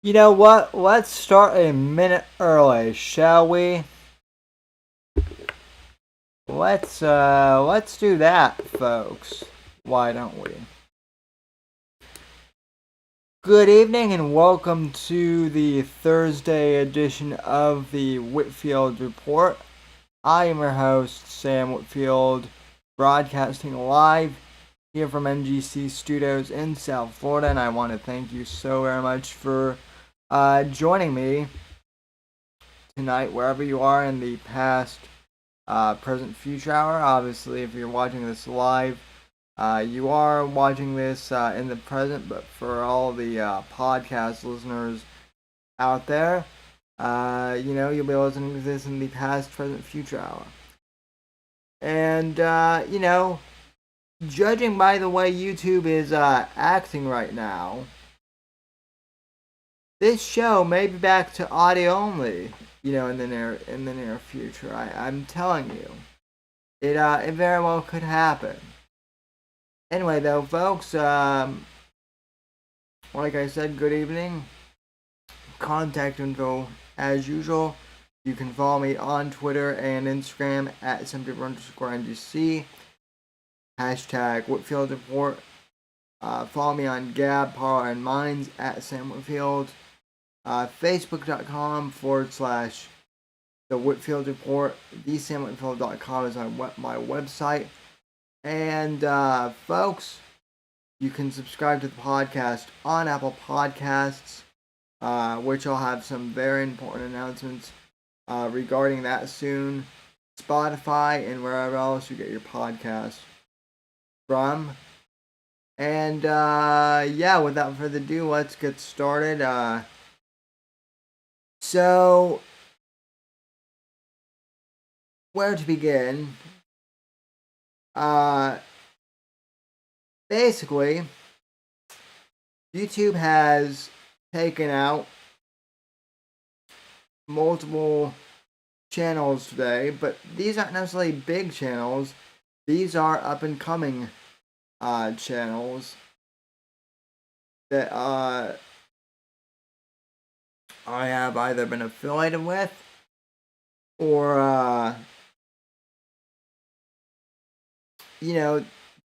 You know what? Let's start a minute early, shall we? Let's do that, folks. Why don't we? Good evening and welcome to the Thursday edition of the Whitfield Report. I am your host, Sam Whitfield, broadcasting live here from MGC Studios in South Florida, and I want to thank you so very much for joining me tonight, wherever you are in the past, present, future hour. Obviously, if you're watching this live, you are watching this in the present, but for all the podcast listeners out there, you'll be listening to this in the past, present, future hour. And, judging by the way YouTube is acting right now, this show may be back to audio only, in the near future. I'm telling you, it very well could happen. Anyway, though, folks, like I said, good evening. Contact info as usual. You can follow me on Twitter and Instagram at @simply_NGC. Hashtag Whitfield Report. Follow me on Gab, Parler, and Minds at Sam Whitfield. Facebook.com/The Whitfield Report. TheSamWhitfield.com is my website. And, folks, you can subscribe to the podcast on Apple Podcasts, which I'll have some very important announcements regarding that soon. Spotify and wherever else you get your podcasts from. And, without further ado, let's get started. So, where to begin? Basically, YouTube has taken out multiple channels today, but these aren't necessarily big channels. These are up-and-coming channels that I have either been affiliated with or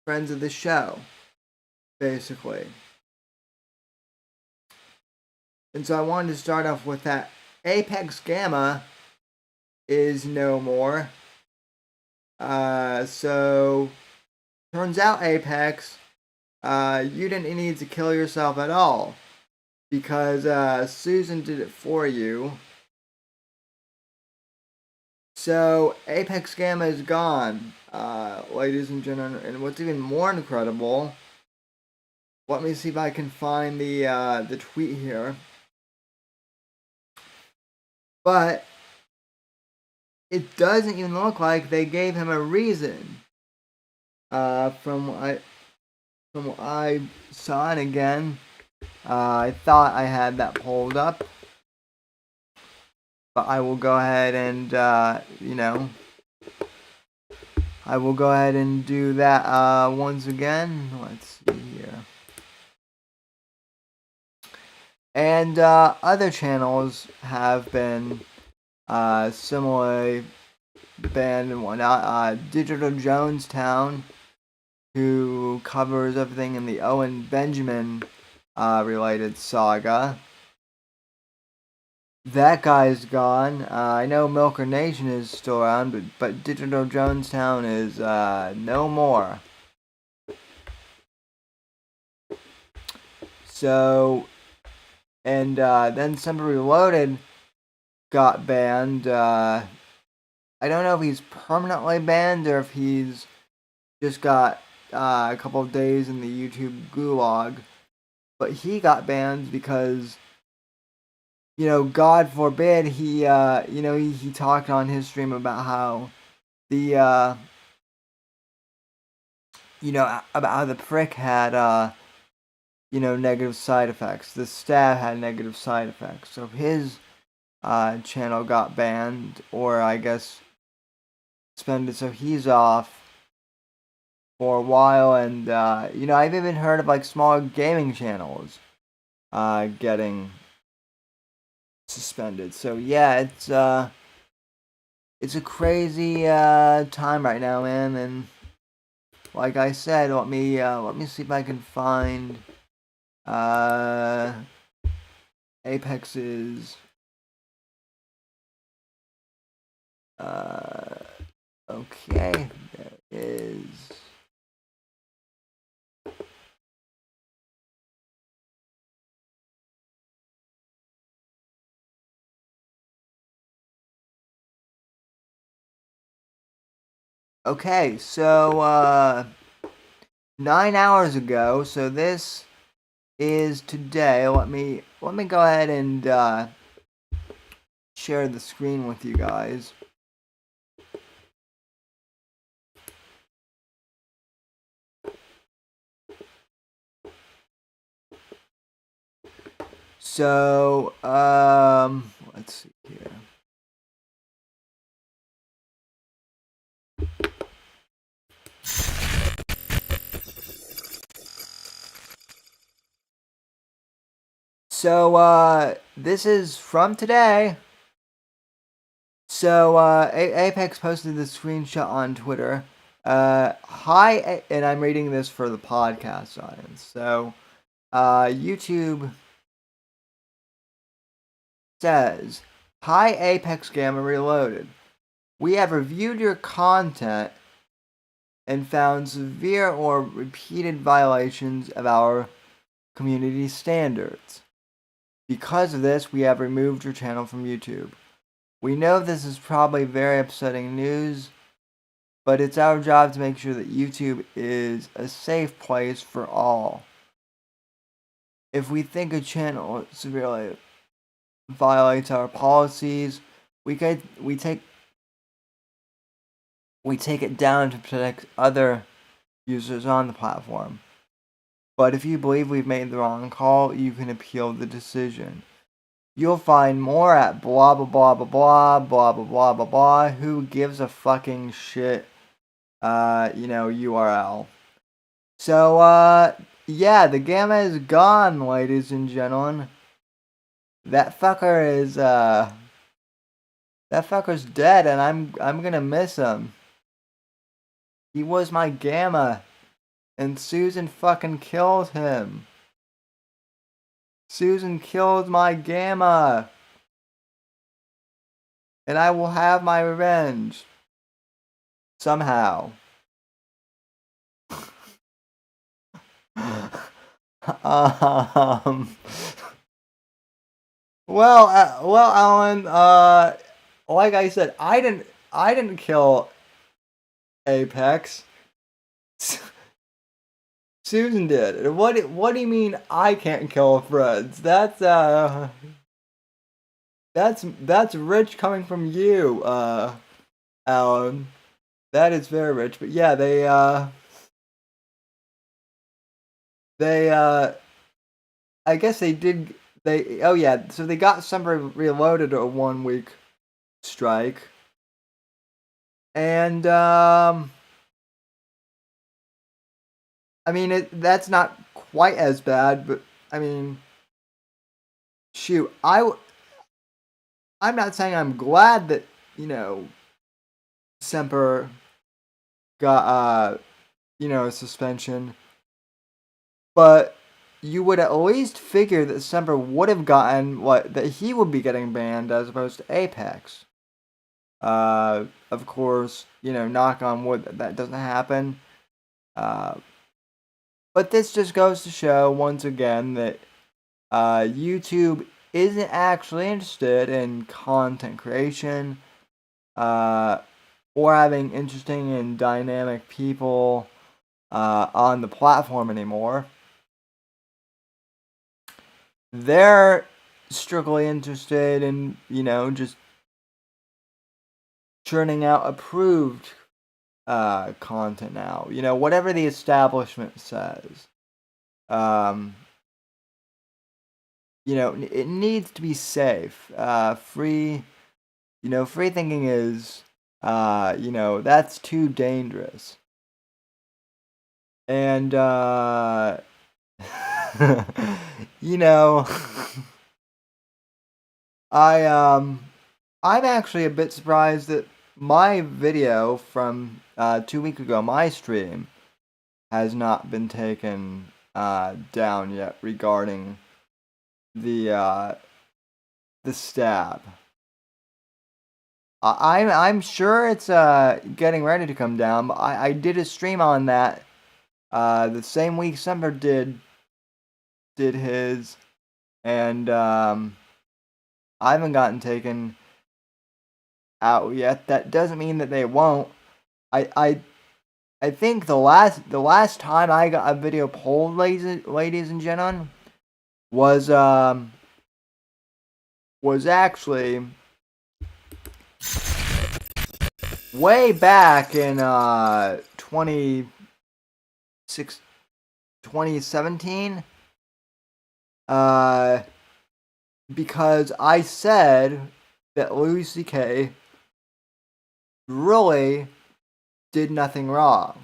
friends of the show, basically. And so I wanted to start off with that. Apex Gamma is no more. So turns out, Apex, you didn't need to kill yourself at all, because Susan did it for you. So Apex Gamma is gone, ladies and gentlemen. And what's even more incredible, let me see if I can find the tweet here. But it doesn't even look like they gave him a reason. From what I saw, and again, I thought I had that pulled up, but I will go ahead and I will go ahead and do that once again. Let's see here. And other channels have been similarly banned and whatnot. Digital Jonestown, who covers everything in the Owen Benjamin related saga. That guy's gone. I know Milker Nation is still around, but Digital Jonestown is no more. So, and then Semper Reloaded got banned. I don't know if he's permanently banned or if he's just got a couple of days in the YouTube gulag. But he got banned because, God forbid, he talked on his stream about how about how the prick had, negative side effects. The stab had negative side effects. So his channel got banned, or I guess suspended, so he's off for a while. And, I've even heard of, smaller gaming channels getting suspended. So yeah, it's a crazy time right now, man. And like I said, let me see if I can find uh, Apex's okay, there is. Okay, so 9 hours ago. So this is today. Let me go ahead and share the screen with you guys. So let's see here. So this is from today. So Apex posted the screenshot on Twitter. Hi, and I'm reading this for the podcast audience. So YouTube says, "Hi Apex Gamma Reloaded. We have reviewed your content and found severe or repeated violations of our community standards. Because of this, we have removed your channel from YouTube. We know this is probably very upsetting news, but it's our job to make sure that YouTube is a safe place for all. If we think a channel severely violates our policies, we take it down to protect other users on the platform. But if you believe we've made the wrong call, you can appeal the decision. You'll find more at blah blah blah blah blah blah blah blah blah blah. Who gives a fucking shit? URL. So yeah, the gamma is gone, ladies and gentlemen. That fucker's dead, and I'm gonna miss him. He was my gamma, and Susan fucking killed him. Susan killed my gamma, and I will have my revenge somehow. um. Well, Alan. Like I said, I didn't kill Apex. Susan did. What do you mean I can't kill Freds? That's rich coming from you, Alan. That is very rich. But yeah, they I guess they did. Oh yeah, so they got somebody reloaded a 1 week strike, and I mean that's not quite as bad, but I mean, shoot, I'm not saying I'm glad that Semper got a suspension, but you would at least figure that Semper would have gotten that he would be getting banned as opposed to Apex. Of course, knock on wood that doesn't happen. But this just goes to show once again that YouTube isn't actually interested in content creation or having interesting and dynamic people on the platform anymore. They're strictly interested in, just churning out approved content now. Whatever the establishment says. It needs to be safe. Free thinking is, that's too dangerous. And, you know, I I'm actually a bit surprised that my video from 2 weeks ago, my stream, has not been taken down yet regarding the the stab. I'm sure it's getting ready to come down, but I did a stream on that the same week Summer did his, and I haven't gotten taken out yet. That doesn't mean that they won't. I I I think the last time I got a video pulled, ladies and gentlemen, was was actually way back in 2017. Uh, because I said that Louis C.K. really did nothing wrong.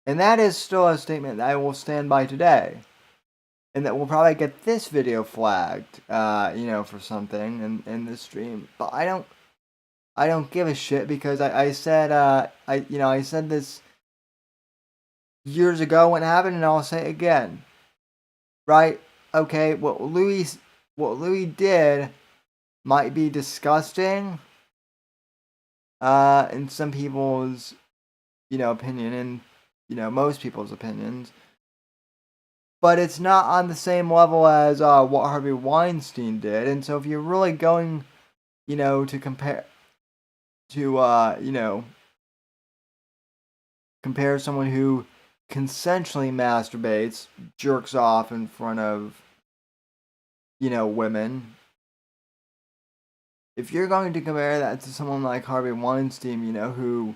And that is still a statement that I will stand by today. And that will probably get this video flagged, for something in this stream. But I don't give a shit because I said, I said this years ago when it happened, and I'll say it again. Right? Okay, what Louis did might be disgusting, in some people's, opinion, and, most people's opinions. But it's not on the same level as what Harvey Weinstein did. And so if you're really going, to compare someone who consensually masturbates, jerks off in front of, women. If you're going to compare that to someone like Harvey Weinstein, who,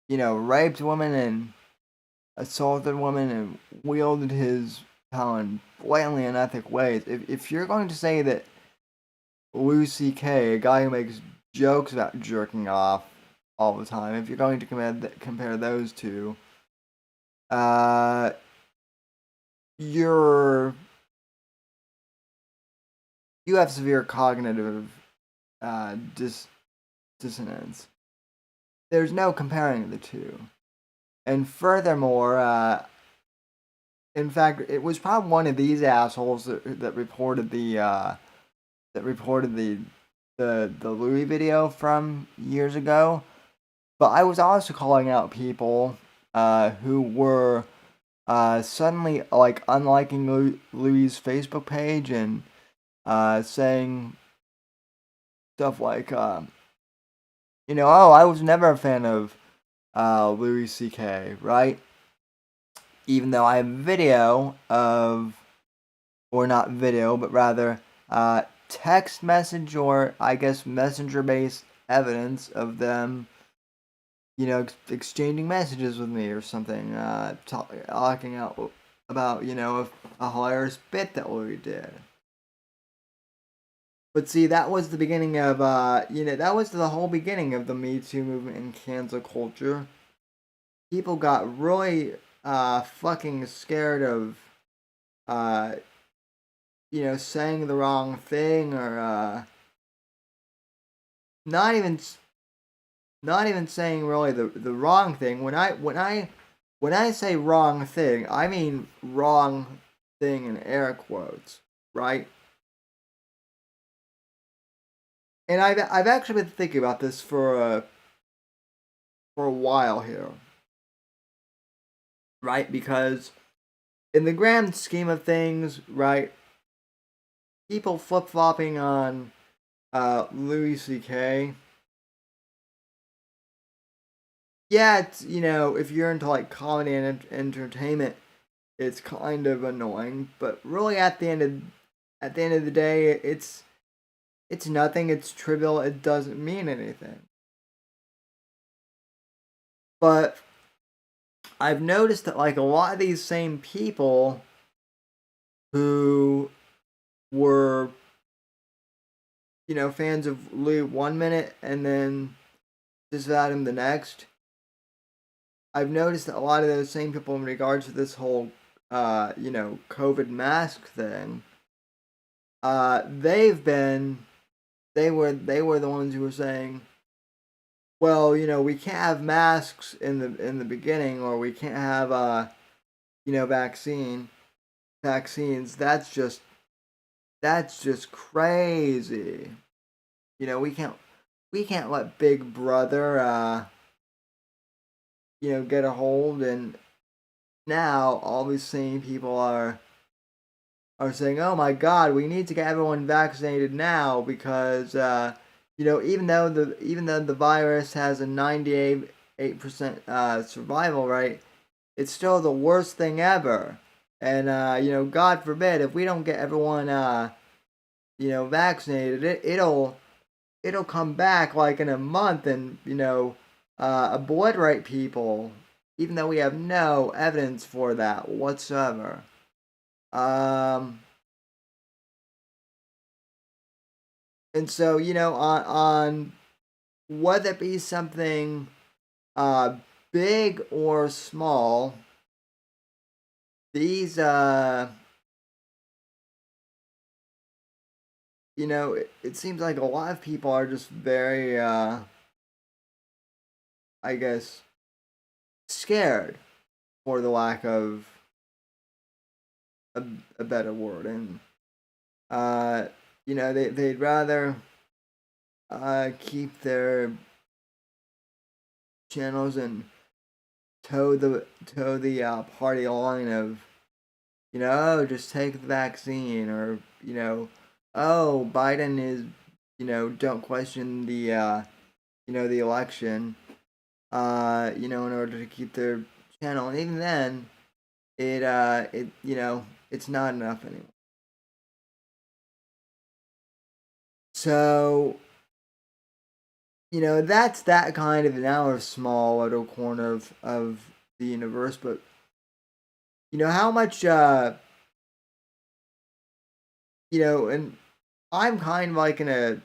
raped women and assaulted women and wielded his power in blatantly unethical ways. If you're going to say that Louis C.K., a guy who makes jokes about jerking off all the time, if you're going to compare those two, you have severe cognitive dissonance. There's no comparing the two. And furthermore, in fact, it was probably one of these assholes that reported the Louis video from years ago. But I was also calling out people who were suddenly like unliking Louis' Facebook page and saying stuff like, oh, I was never a fan of Louis C.K., right? Even though I have video of, or not video, but rather text message or I guess messenger-based evidence of them, exchanging messages with me or something, talking out about, a hilarious bit that Louis did. But see, that was the beginning of, that was the whole beginning of the Me Too movement and cancel culture. People got really fucking scared of, saying the wrong thing or not even saying really the wrong thing. When I say wrong thing, I mean wrong thing in air quotes, right? And I've actually been thinking about this for a while here, right? Because in the grand scheme of things, right, people flip-flopping on Louis C.K., yeah, it's, if you're into like comedy and entertainment, it's kind of annoying. But really, at the end of the day, it's nothing. It's trivial. It doesn't mean anything. But I've noticed that like a lot of these same people who were, fans of Louis 1 minute and then disavowed him the next. I've noticed that a lot of those same people, in regards to this whole, COVID mask thing, they were the ones who were saying, well, we can't have masks in the beginning, or we can't have vaccines. That's just crazy. We can't let Big Brother get a hold. And now all these same people are saying, "Oh my God, we need to get everyone vaccinated now because even though the virus has a 98% survival rate, it's still the worst thing ever. And God forbid if we don't get everyone vaccinated, it'll come back like in a month and obliterate people, even though we have no evidence for that whatsoever." Um, and so on whether it be something uh big or small, these it seems like a lot of people are just very I guess scared, for the lack of a, a better word. And uh they'd rather keep their channels and toe the party line of oh, just take the vaccine, or oh, Biden is don't question the election, in order to keep their channel. And even then, it's not enough anymore. So that's that kind of an hour small little corner of the universe. But how much and I'm kind of like in a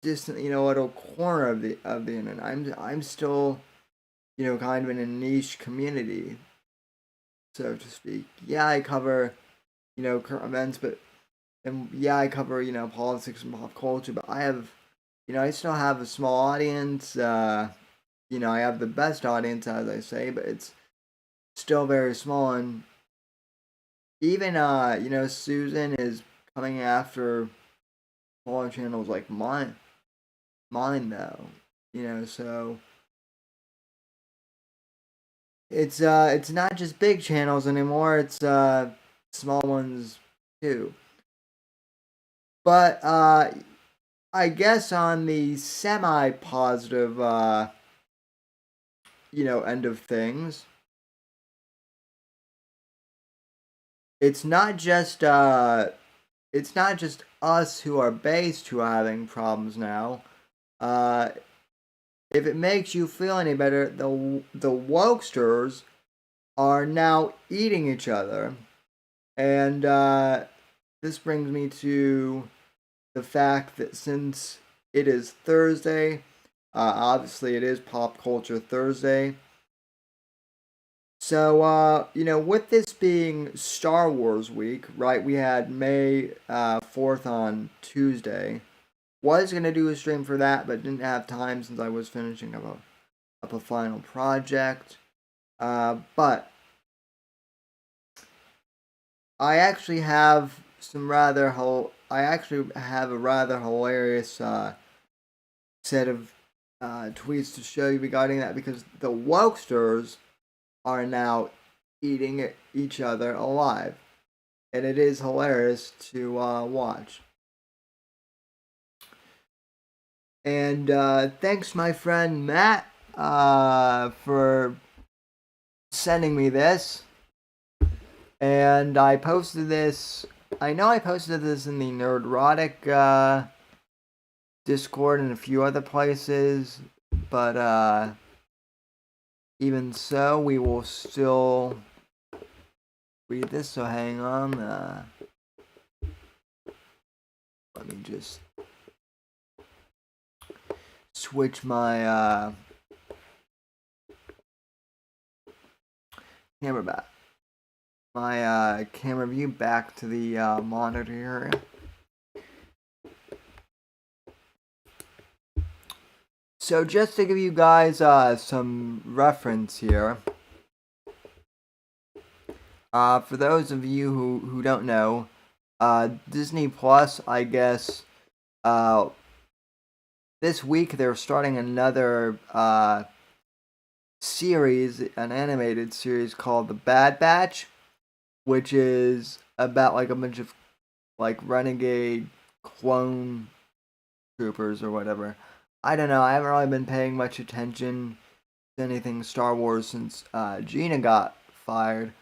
distant little corner of the internet. I'm still kind of in a niche community, so to speak. Yeah, I cover current events, but and yeah, I cover politics and pop culture, but I still have a small audience. I have the best audience, as I say, but it's still very small. And even Susan is coming after smaller channels like mine though. So it's not just big channels anymore. It's small ones too. But I guess on the semi positive end of things, it's not just us who are based who are having problems now. Uh, if it makes you feel any better, the wokesters are now eating each other. And this brings me to the fact that since it is Thursday, obviously it is Pop Culture Thursday. So, with this being Star Wars week, right, we had May 4th on Tuesday. Was going to do a stream for that, but didn't have time since I was finishing up a final project. But I actually have a rather hilarious set of tweets to show you regarding that, because the wokesters are now eating each other alive, and it is hilarious to watch. And thanks, my friend Matt, for sending me this. And I posted this. I know I posted this in the Nerdrotic Discord and a few other places, but even so, we will still read this. So hang on. Let me just switch my camera back. my camera view back to the monitor here. So just to give you guys some reference here, for those of you who don't know, Disney Plus, I guess, this week they're starting another series, an animated series called The Bad Batch, which is about like a bunch of like renegade clone troopers or whatever. I don't know. I haven't really been paying much attention to anything Star Wars since Gina got fired.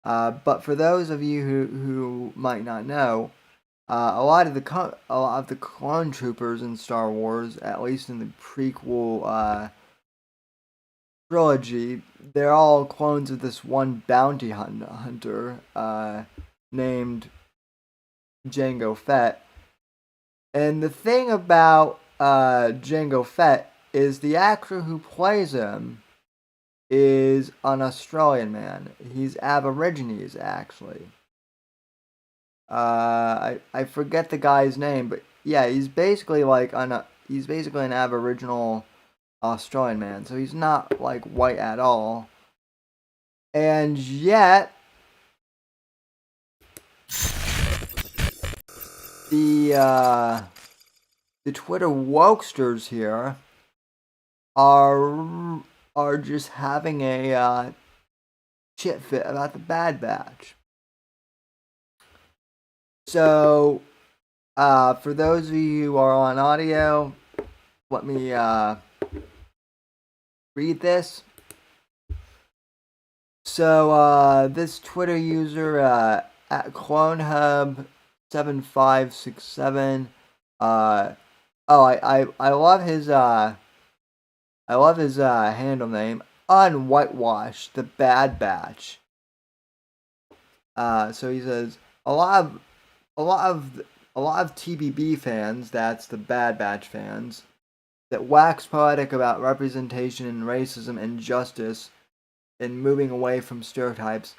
But for those of you who might not know, a lot of the clone troopers in Star Wars, at least in the prequel trilogy, they're all clones of this one bounty hunter named Jango Fett. And the thing about Jango Fett is the actor who plays him is an Australian man. He's Aborigines, actually. I forget the guy's name, but yeah, he's basically like he's basically an Aboriginal Australian man, so he's not like white at all. And yet the Twitter wokesters here are just having a shit fit about the Bad Batch. So, for those of you who are on audio, let me read this. So, this Twitter user at CloneHub7567. I love his handle name, Unwhitewashed the Bad Batch. So he says a lot of TBB fans, that's the Bad Batch fans, that wax poetic about representation and racism and justice and moving away from stereotypes,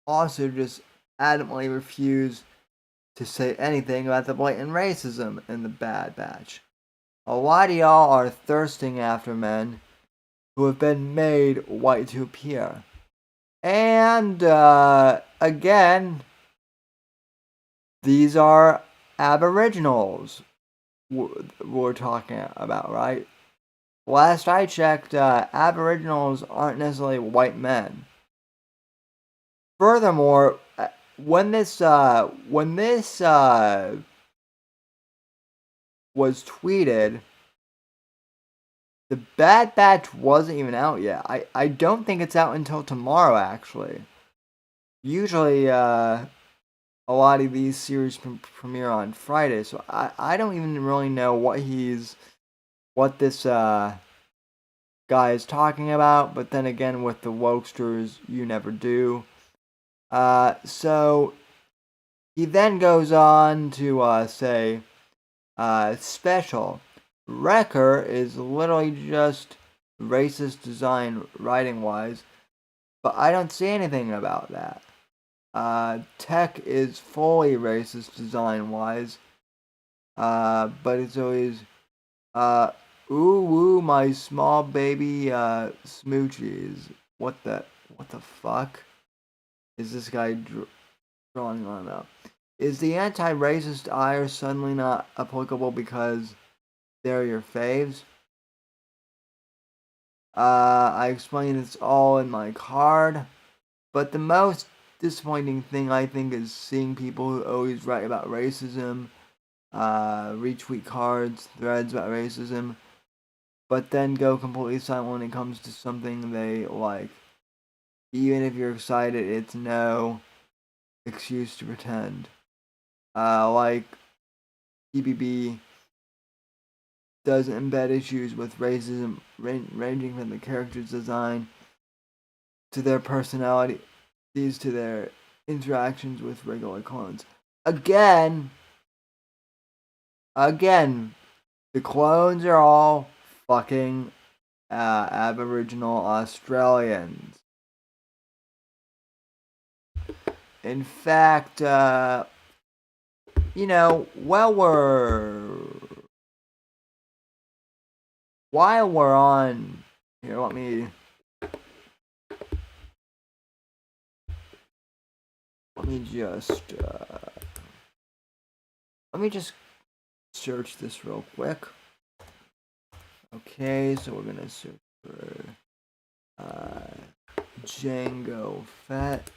also just adamantly refuse to say anything about the blatant racism in the Bad Batch. A lot of y'all are thirsting after men who have been made white to appear. And, again, these are Aboriginals we're talking about, right? Last I checked, Aboriginals aren't necessarily white men. Furthermore, when this was tweeted, the Bad Batch wasn't even out yet. I don't think it's out until tomorrow, actually. Usually, a lot of these series premiere on Friday, so I don't even really know what this guy is talking about, but then again, with the wokesters, you never do. So, he then goes on to say, special. Wrecker is literally just racist design writing-wise, but I don't see anything about that. Tech is fully racist design-wise, but it's always, ooh woo, my small baby smoochies. What the fuck is this guy drawing on up? Is the anti-racist ire suddenly not applicable because they're your faves? I explained this all in my card, but the most disappointing thing I think is seeing people who always write about racism, retweet cards, threads about racism, but then go completely silent when it comes to something they like. Even if you're excited, it's no excuse to pretend. Like TBB does embed issues with racism ranging from the character's design to their personality, to their interactions with regular clones. Again, the clones are all fucking Aboriginal Australians. In fact, you know, while we're on here, let me just search this real quick. Okay, so we're gonna search for Django Fett.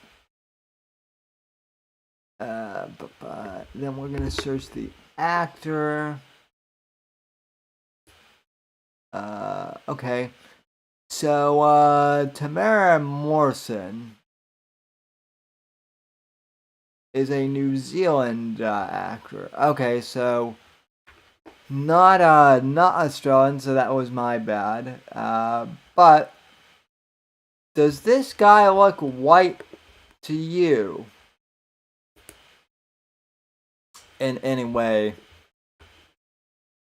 Then we're gonna search the actor. Okay. So Tamara Morrison is a New Zealand actor. Okay, so not Australian, so that was my bad. But does this guy look white to you in any way,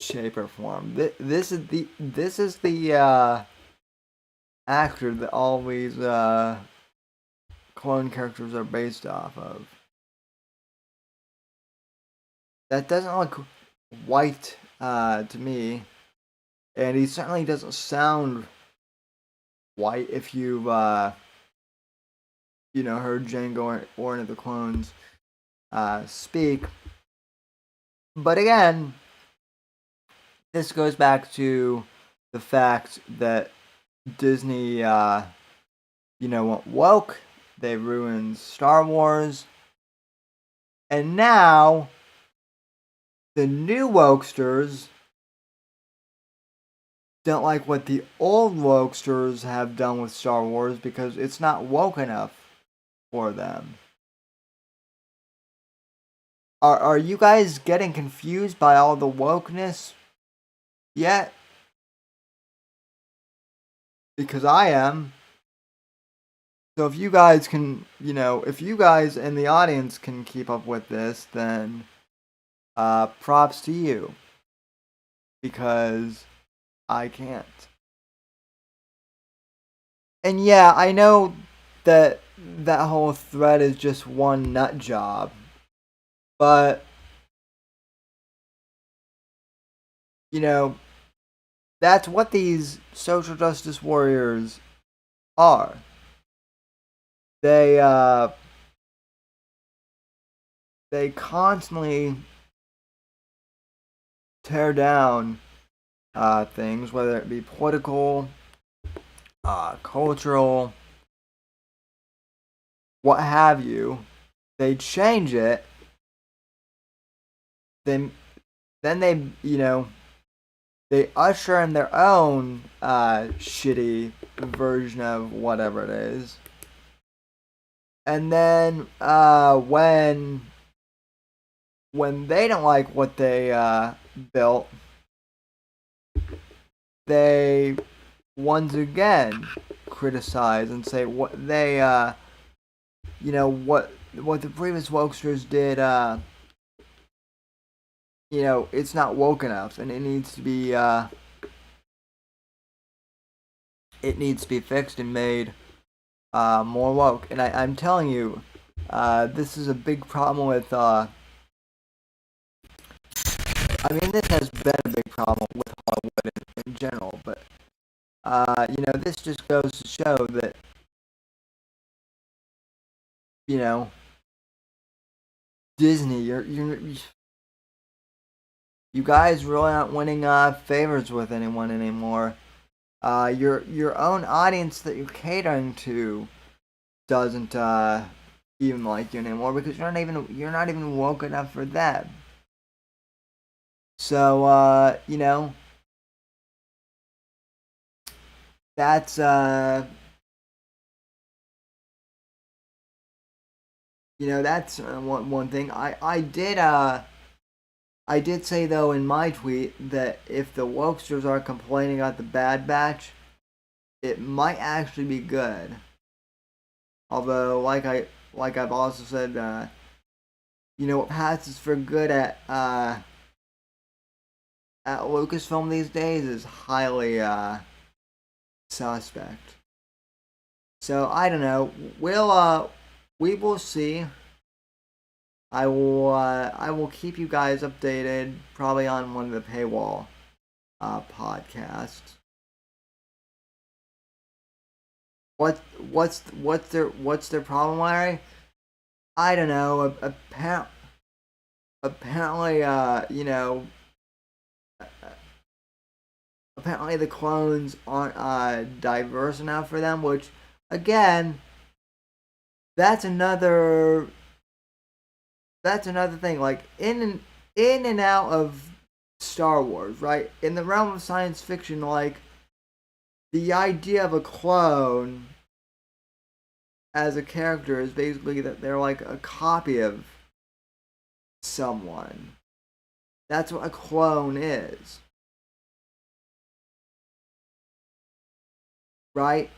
shape, or form? This is the actor that all these clone characters are based off of. That doesn't look white to me, and he certainly doesn't sound white if you've heard Django or any of the clones speak. But again, this goes back to the fact that Disney went woke. They ruined Star Wars, and now the new wokesters don't like what the old wokesters have done with Star Wars because it's not woke enough for them. Are you guys getting confused by all the wokeness yet? Because I am. So if you guys can, if you guys in the audience can keep up with this, then props to you. Because I can't. And yeah, I know that whole thread is just one nut job. But, that's what these social justice warriors are. They constantly tear down things, whether it be political, cultural, what have you. They change it. Then they they usher in their own shitty version of whatever it is. And then when they don't like what they built, they once again criticize and say what they what the previous wokesters did it's not woke enough and it needs to be fixed and made more woke. And I'm telling you, this is a big problem with this has been a big problem with Hollywood in general, but this just goes to show that Disney, you guys really aren't winning favors with anyone anymore. Your own audience that you're catering to doesn't even like you anymore because you're not even woke enough for them. So that's that's one thing. I did say though in my tweet that if the wokesters are complaining about the Bad Batch, it might actually be good. Although, like I've also said, what passes for good at Lucasfilm these days is highly suspect. So I don't know. We will see. I will keep you guys updated probably on one of the paywall podcasts. What what's their problem, Larry? I don't know. Apparently, apparently the clones aren't diverse enough for them. Which, again, that's another thing. Like in and out of Star Wars, right? In the realm of science fiction, like the idea of a clone as a character is basically that they're like a copy of someone. That's what a clone is. Right?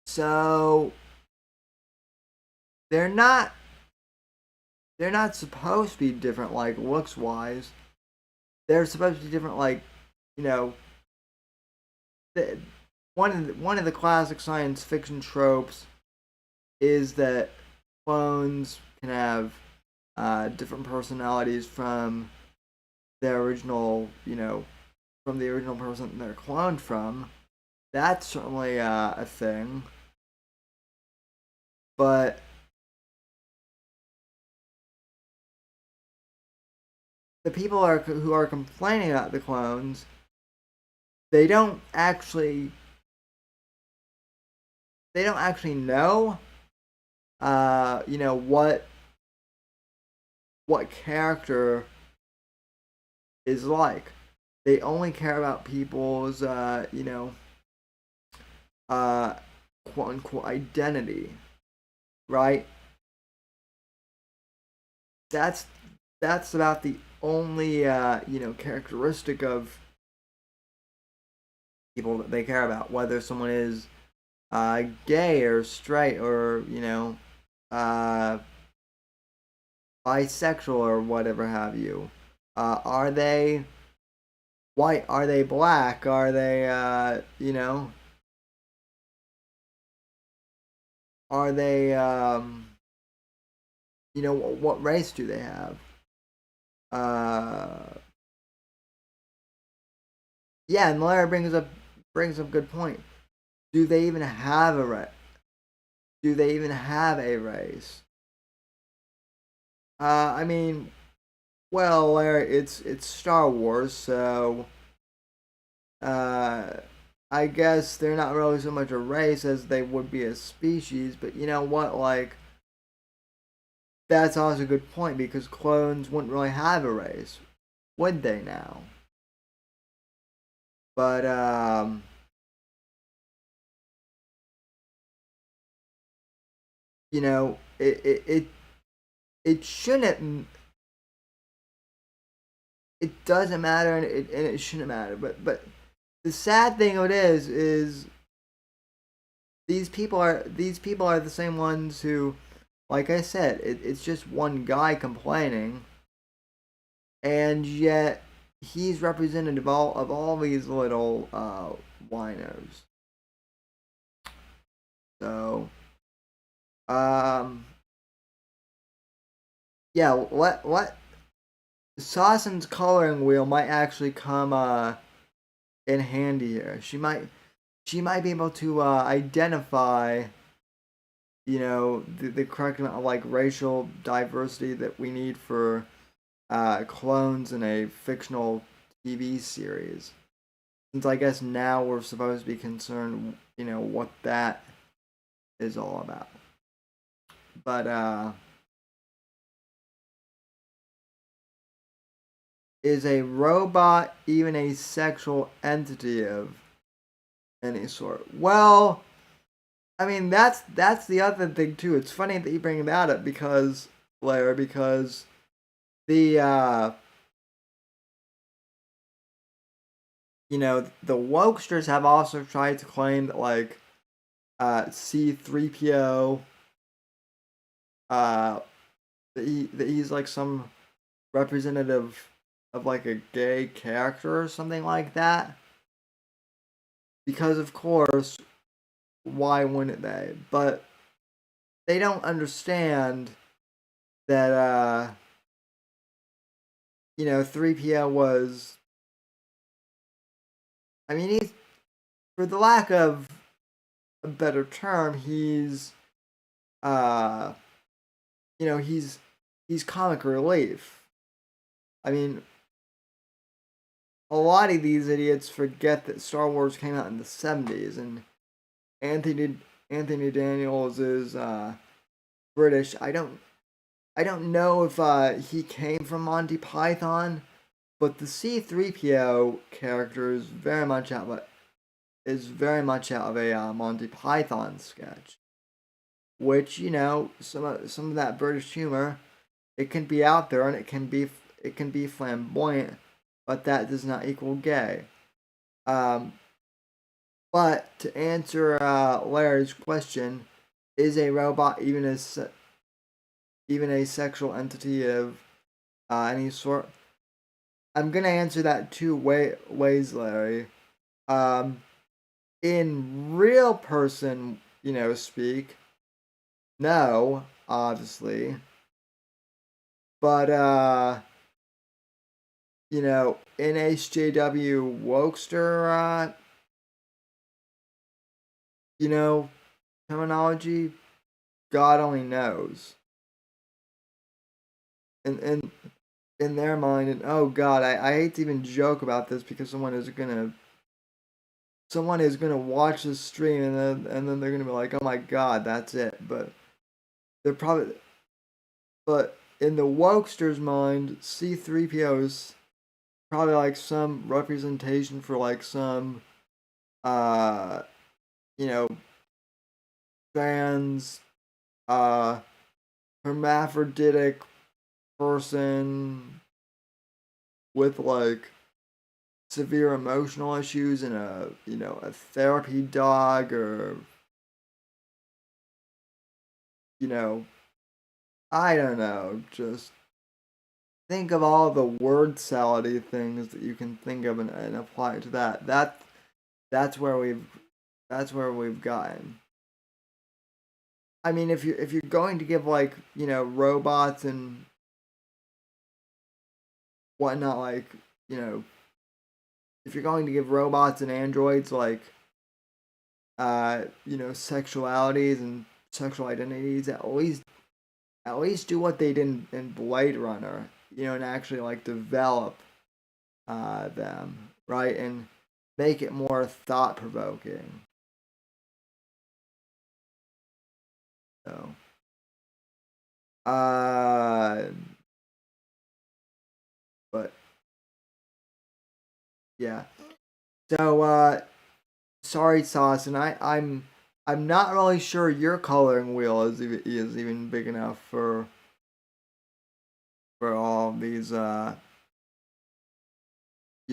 So they're not supposed to be different like looks wise. They're supposed to be different like, you know, one of the classic science fiction tropes is that clones can have different personalities from their original, from the original person they're cloned from. That's certainly a thing. But the people who are complaining about the clones, they don't actually know what character is like. They only care about people's uh quote unquote identity, right? That's about the only characteristic of people that they care about, whether someone is gay or straight or uh, bisexual or whatever have you. Are they white? Are they black? Are they Are they what race do they have? Uh, yeah, and Larry brings up a good point. Do they even have a race? Do they even have a race? I mean, well, Larry, it's Star Wars, so uh, I guess they're not really so much a race as they would be a species. But you know what? Like, that's also a good point because clones wouldn't really have a race, would they now? But it shouldn't. It doesn't matter, and it shouldn't matter. But the sad thing of it is these people are the same ones who, like I said, it's just one guy complaining, and yet he's representative of all these little whiners. So, um, yeah, what Sawson's coloring wheel might actually come in handy here. She might be able to identify the correct amount of like racial diversity that we need for clones in a fictional TV series. Since I guess now we're supposed to be concerned, what that is all about. But is a robot even a sexual entity of any sort? Well, I mean that's the other thing too. It's funny that you bring that up because Blair, because the the wokesters have also tried to claim that like C3PO uh that he's like some representative of like a gay character or something like that. Because of course, why wouldn't they? But they don't understand that 3PO was, I mean, he's, for the lack of a better term, he's uh he's comic relief. I mean, a lot of these idiots forget that Star Wars came out in the 70s, and Anthony Anthony Daniels is British. I don't know if he came from Monty Python, but the C-3PO character is very much out of a Monty Python sketch, which some of that British humor, it can be out there and it can be flamboyant, but that does not equal gay. Um, but to answer Larry's question, is a robot even a sexual entity of any sort? I'm gonna answer that ways, Larry. Um, in real person, speak, no, obviously, but in HJW Wokester, terminology, God only knows. And in their mind, and oh God, I hate to even joke about this because someone is gonna watch this stream and then they're gonna be like, oh my God, that's it. They're probably but in the wokesters' mind, C-3PO is probably like some representation for like some uh you know trans uh hermaphroditic person with like severe emotional issues and a therapy dog, or you know I don't know, just think of all the word salady things that you can think of and apply it to that's where we've gotten. I mean, if you're going to give like robots and whatnot, like you know if you're going to give robots and androids like sexualities and sexual identities, at least do what they did in Blade Runner, and actually like develop them, right, and make it more thought provoking. So, uh, but yeah. So, sorry, Sauce, and I'm not really sure your coloring wheel is even big enough for all these you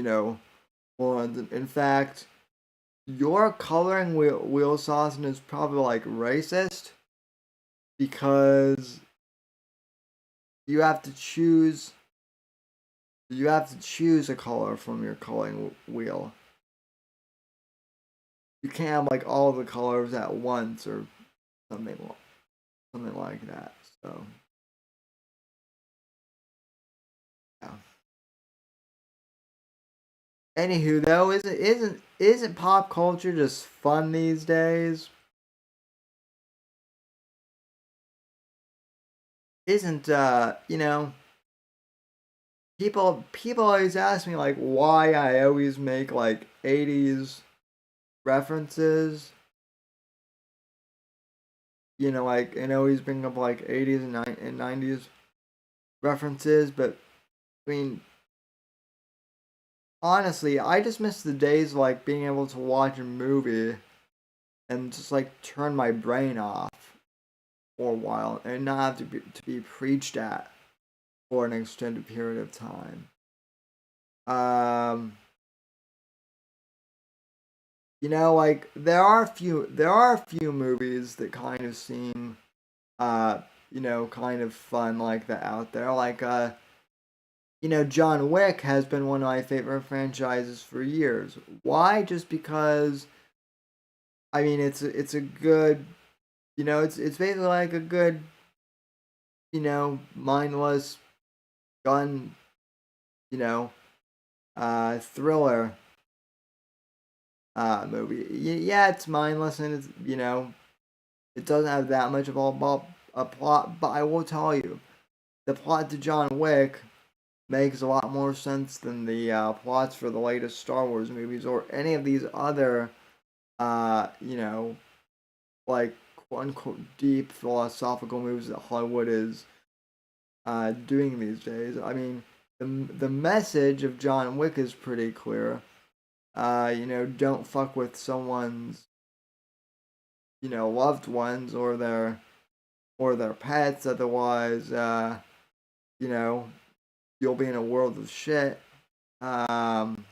know ones. In fact, your coloring wheel, Sauce, is probably like racist because you have to choose a color from your coloring wheel. You can't have like all the colors at once or something like that. So yeah. Anywho, though, isn't pop culture just fun these days? Isn't people always ask me like why I always make like 80s references, like, and always bring up like 80s and 90s references, but I mean, honestly, I just miss the days of, like, being able to watch a movie and just like turn my brain off for a while and not have to be preached at for an extended period of time. Um, like there are a few movies that kind of seem kind of fun like that out there. Like John Wick has been one of my favorite franchises for years. Why? Just because I mean it's a good it's basically like a good, mindless gun, you know, thriller movie. Yeah, it's mindless and it's, it doesn't have that much of a plot, but I will tell you, the plot to John Wick makes a lot more sense than the plots for the latest Star Wars movies or any of these other, like quote unquote deep philosophical movies that Hollywood is doing these days. I mean, the message of John Wick is pretty clear. Don't fuck with someone's, loved ones or their pets, otherwise, you know, you'll be in a world of shit. Um,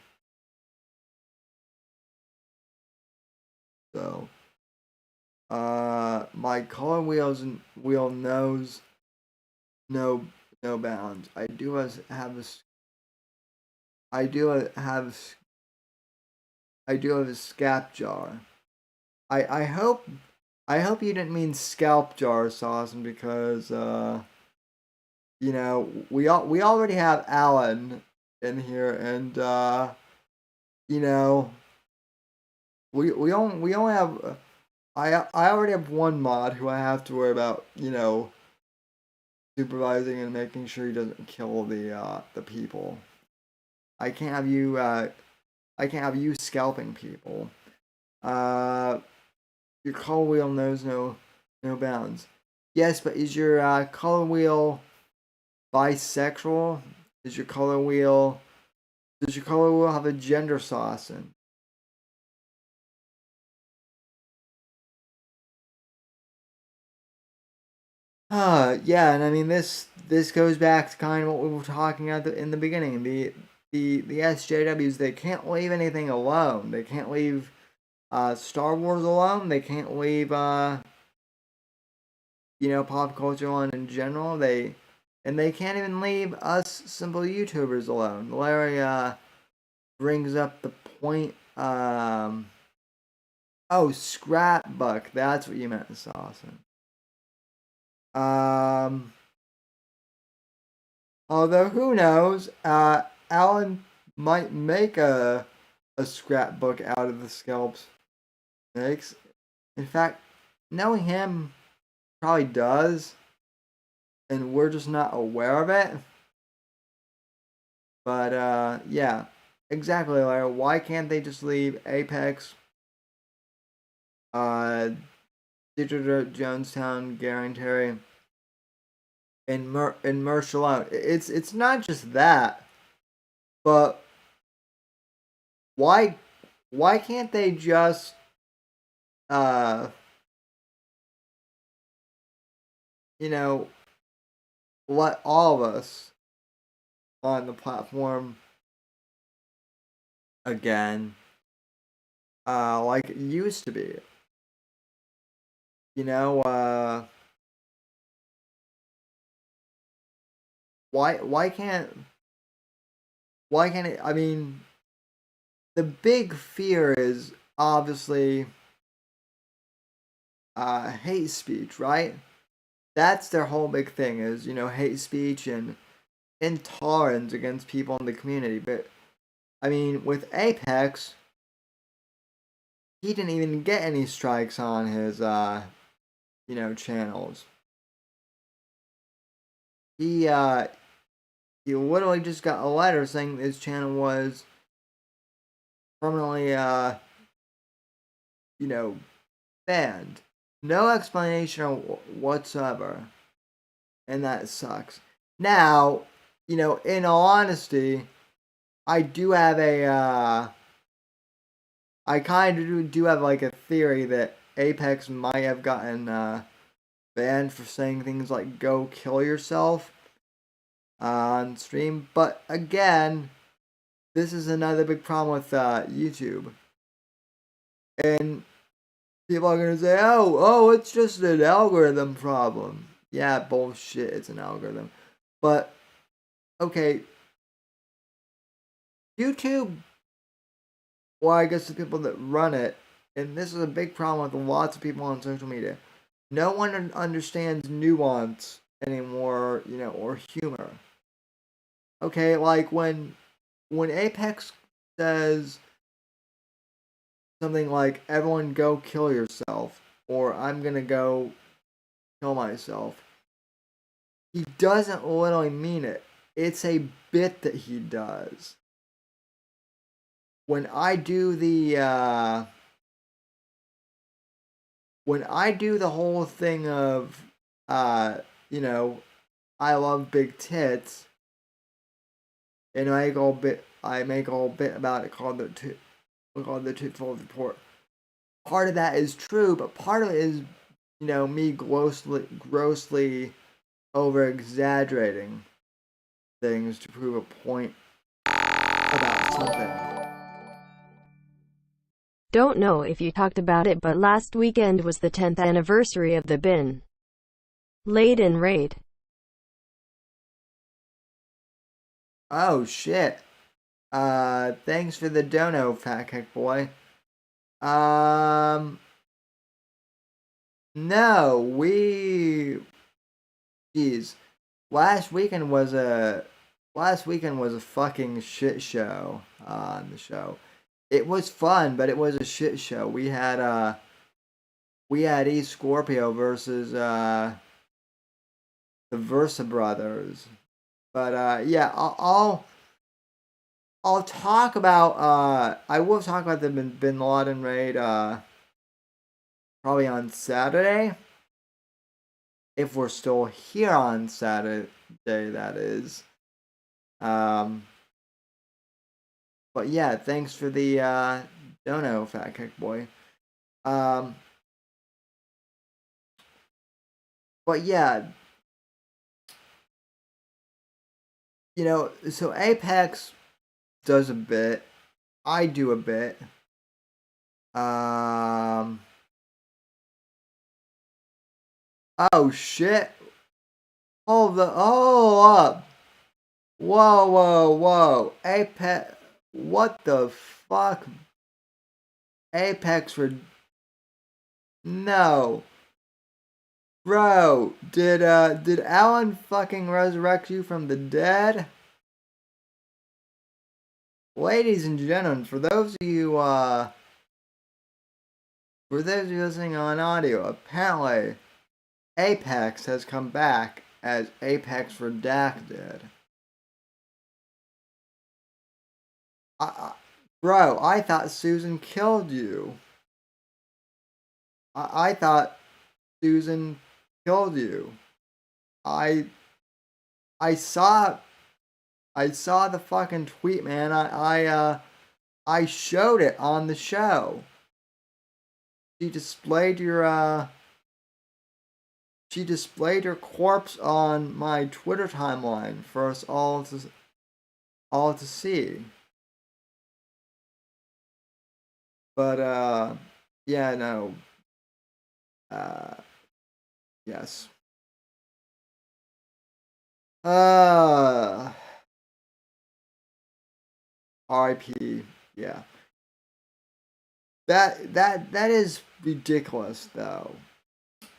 so, my color wheel knows no no bounds. I do have I do have a scap jar. I hope you didn't mean scalp jar sauce because we already have Alan in here and you know we only have I already have one mod who I have to worry about, supervising and making sure he doesn't kill the people. I can't have you scalping people. Uh your color wheel knows no bounds. Yes, but is your color wheel bisexual? Is your color wheel Does your color wheel have a gender sauce in? Yeah, and I mean this goes back to kind of what we were talking about in the beginning. The SJWs, they can't leave anything alone. They can't leave Star Wars alone. They can't leave pop culture alone in general. They can't even leave us simple YouTubers alone. Larry brings up the point. Oh, scrapbook. That's what you meant, Saucin. Um, Although who knows? Alan might make a scrapbook out of the scalps snakes. In fact, knowing him, probably does, and we're just not aware of it. But yeah, exactly, Lara. Why can't they just leave Apex, uh, Digital Jonestown, Guarantary, and Merch alone? It's not just that, but why can't they just uh you know let all of us on the platform again, like it used to be? You know, why can't it? I mean, the big fear is obviously hate speech, right? That's their whole big thing is hate speech and intolerance against people in the community. But I mean, with Apex, he didn't even get any strikes on his channels. He he literally just got a letter saying his channel was permanently you know banned. No explanation whatsoever, and that sucks. Now, in all honesty, I do have I kind of do have like a theory that Apex might have gotten banned for saying things like "go kill yourself" on stream. But again, this is another big problem with YouTube, and people are gonna say, "Oh, it's just an algorithm problem." Yeah, bullshit. It's an algorithm, but okay, YouTube. Well, I guess the people that run it, and this is a big problem with lots of people on social media. No one understands nuance anymore, or humor. Okay, like when Apex says something like "everyone go kill yourself" or "I'm gonna go kill myself," he doesn't literally mean it. It's a bit that he does. When I do the whole thing of you know, I love big tits, and I make a whole bit about it called the Twofold Report. Part of that is true, but part of it is, me grossly over exaggerating things to prove a point about something. Don't know if you talked about it, but last weekend was the 10th anniversary of the Bin Laden raid. Oh shit. Thanks for the dono, fat kick boy. No, jeez. Last weekend was a fucking shit show on the show. It was fun, but it was a shit show. We had E Scorpio versus the Versa brothers. But yeah, I'll talk about I will talk about the Bin Laden raid probably on Saturday. If we're still here on Saturday, that is. But yeah, thanks for the dono, fat kick boy. But yeah, so Apex does a bit. I do a bit. Oh shit. Hold up. Whoa. Apex. What the fuck? Apex for. No. Bro, did Alan fucking resurrect you from the dead? Ladies and gentlemen, for those of you listening on audio, apparently Apex has come back as Apex Redacted. Bro, I thought Susan killed you. I thought Susan killed you. I saw the fucking tweet, man. I showed it on the show. She displayed your corpse on my Twitter timeline for us all to see. But yeah, no. Yes. RIP. Yeah. That is ridiculous, though.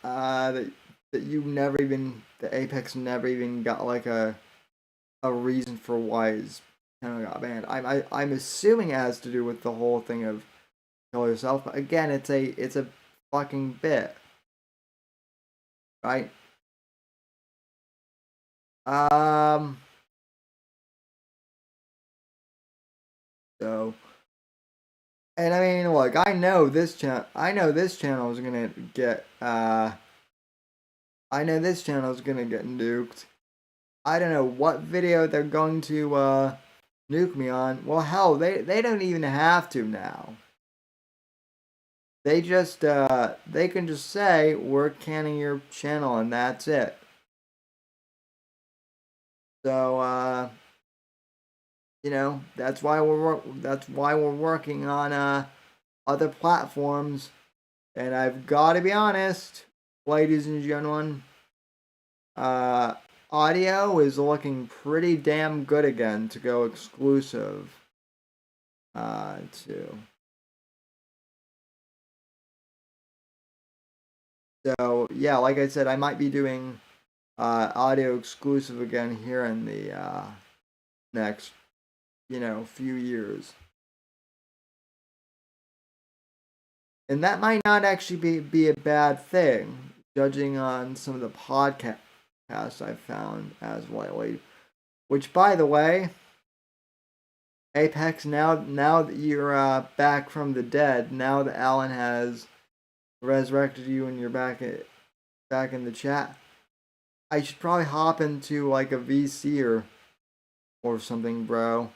That the Apex never even got like a reason for why his channel got banned. I'm assuming it has to do with the whole thing of kill yourself, but again, it's a fucking bit, right? So, and I mean, look, I know this channel is gonna get nuked. I don't know what video they're going to nuke me on. Well, hell, they don't even have to now. They just they can just say we're canning your channel and that's it. So that's why we're working on other platforms. And I've got to be honest, ladies and gentlemen, audio is looking pretty damn good again to go exclusive to. So yeah, like I said, I might be doing audio exclusive again here in the next, few years. And that might not actually be a bad thing, judging on some of the podcasts I've found as of lately. Which, by the way, Apex, now that you're back from the dead, now that Alan has resurrected you and you're back in the chat, I should probably hop into like a VC or something, bro.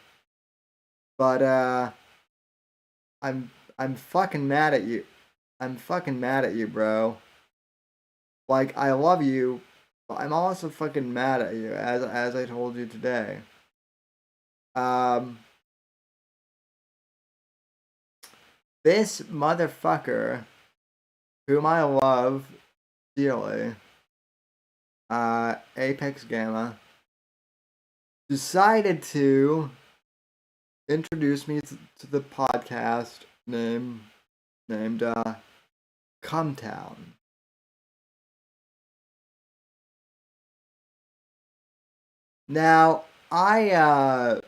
But I'm fucking mad at you. I'm fucking mad at you, bro. Like, I love you, but I'm also fucking mad at you, as I told you today. Um, this motherfucker, whom I love dearly, Apex Gamma, decided to introduce me to the podcast named Cumtown. Now, I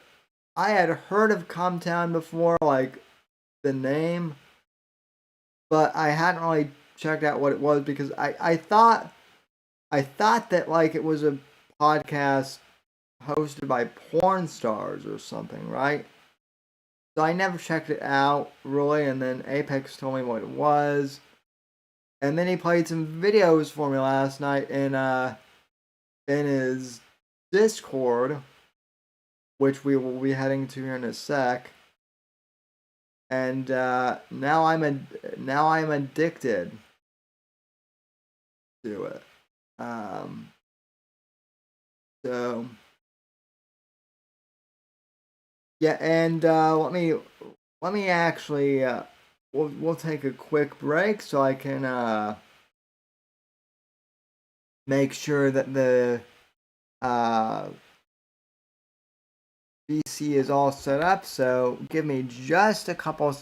had heard of Cumtown before, like the name, but I hadn't really checked out what it was because I thought that like it was a podcast hosted by porn stars or something, right? So I never checked it out really, and then Apex told me what it was, and then he played some videos for me last night in his Discord, which we will be heading to here in a sec. And now I'm addicted to it. Um, so yeah, and let me actually we'll take a quick break so I can make sure that the uh, VC is all set up. So give me just a couple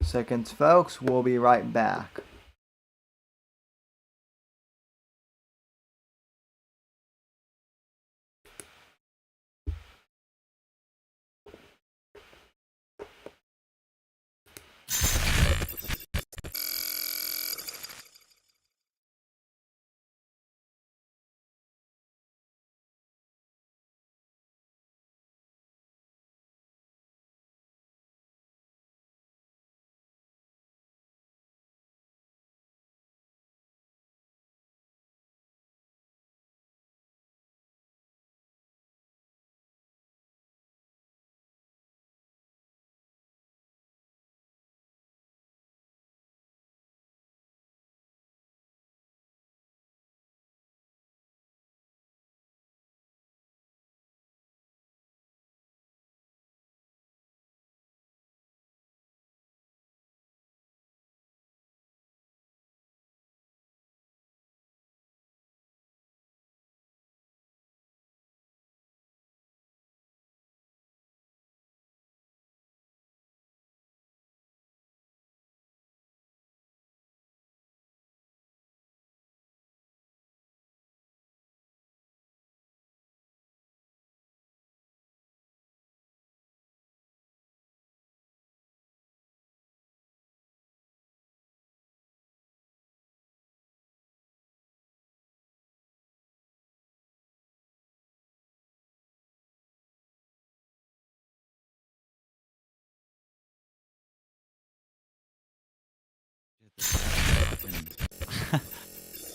seconds, folks. We'll be right back.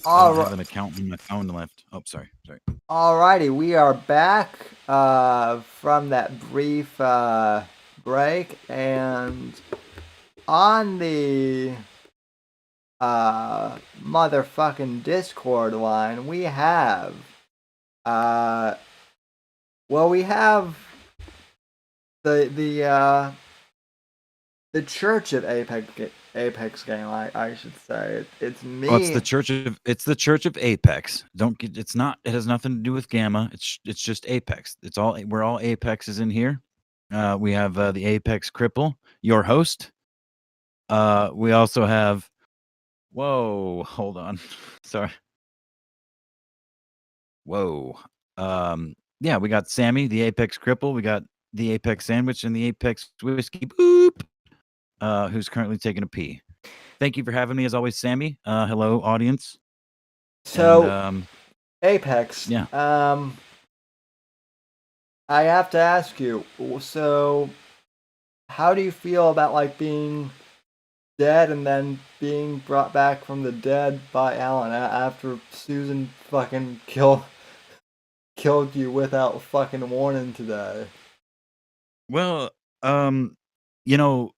I don't have an account on my phone left. Oh, sorry. Alrighty, we are back from that brief break, and on the motherfucking Discord line, we have we have the Church of Apex game. I should say it's me. Well, it's the Church of Apex. It has nothing to do with Gamma. It's just Apex. We're all Apexes in here. We have the Apex Cripple, your host. We also have Whoa, hold on. Sorry. Whoa. Yeah, we got Sammy, the Apex Cripple. We got the Apex Sandwich and the Apex Whiskey Boop, who's currently taking a pee. Thank you for having me, as always, Sammy. Hello, audience. And So, Apex. yeah. I have to ask you. So, how do you feel about like being dead and then being brought back from the dead by Alan after Susan fucking killed you without fucking warning today? Well, you know,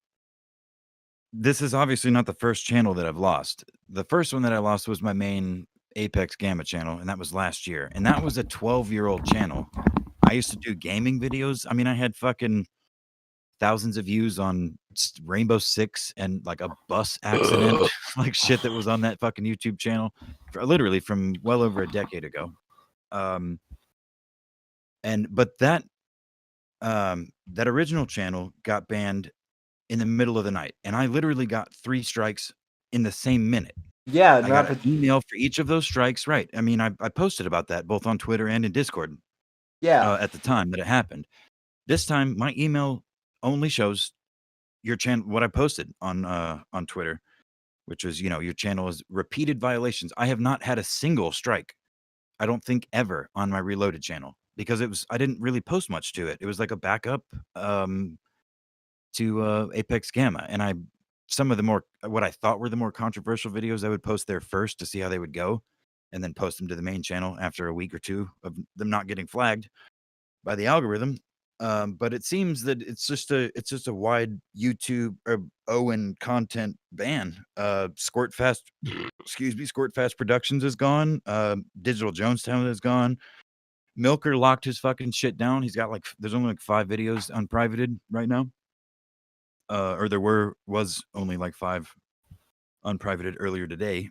this is obviously not the first channel that I've lost. The first one that I lost was my main Apex Gamma channel, and that was last year. And that was a 12-year-old channel. I used to do gaming videos. I mean, I had fucking thousands of views on Rainbow Six and like a bus accident, like shit that was on that fucking YouTube channel, literally from well over a decade ago. But that that original channel got banned in the middle of the night, and I literally got 3 strikes in the same minute. Yeah, I got not an but email for each of those strikes, right? I mean, I posted about that both on Twitter and in Discord yeah. at the time that it happened. This time, my email only shows your channel, what I posted on Twitter, which was, your channel is repeated violations. I have not had a single strike, I don't think ever, on my Reloaded channel because I didn't really post much to it. It was like a backup to Apex Gamma, and some of the more what I thought were the more controversial videos I would post there first to see how they would go, and then post them to the main channel after a week or two of them not getting flagged by the algorithm. But it seems that it's just a wide YouTube or Owen content ban. Squirt Fast Productions is gone. Digital Jonestown is gone. Milker locked his fucking shit down. He's got there's only like 5 videos unprivated right now. Or was only like 5 unprivated earlier today.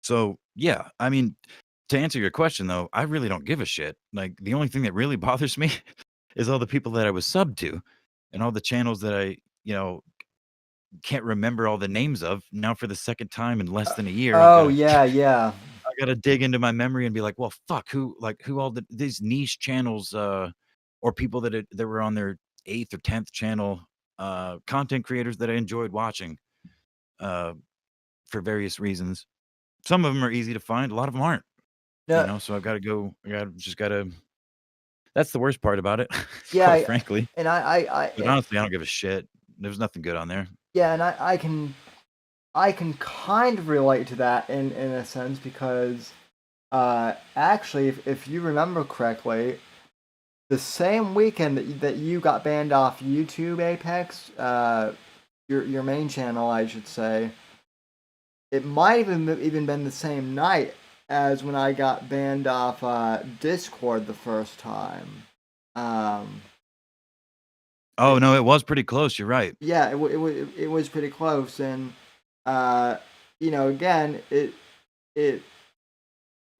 So yeah, I mean, to answer your question though, I really don't give a shit. Like the only thing that really bothers me is all the people that I was subbed to and all the channels that I, can't remember all the names of now for the second time in less than a year. Oh yeah, yeah. I gotta dig into my memory and be like, well, fuck, who all these niche channels, or people that were on their 8th or 10th channel, content creators that I enjoyed watching, uh, for various reasons. Some of them are easy to find, a lot of them aren't. No, So I've got to go. Just gotta. That's the worst part about it, yeah, quite frankly. and But honestly, I don't give a shit. There's nothing good on there. yeah, and I can kind of relate to that in a sense because actually if you remember correctly, the same weekend that you got banned off YouTube, Apex, your main channel, I should say, it might even been the same night as when I got banned off Discord the first time. Oh no, it was pretty close. You're right. Yeah, it was pretty close, and uh, again, it it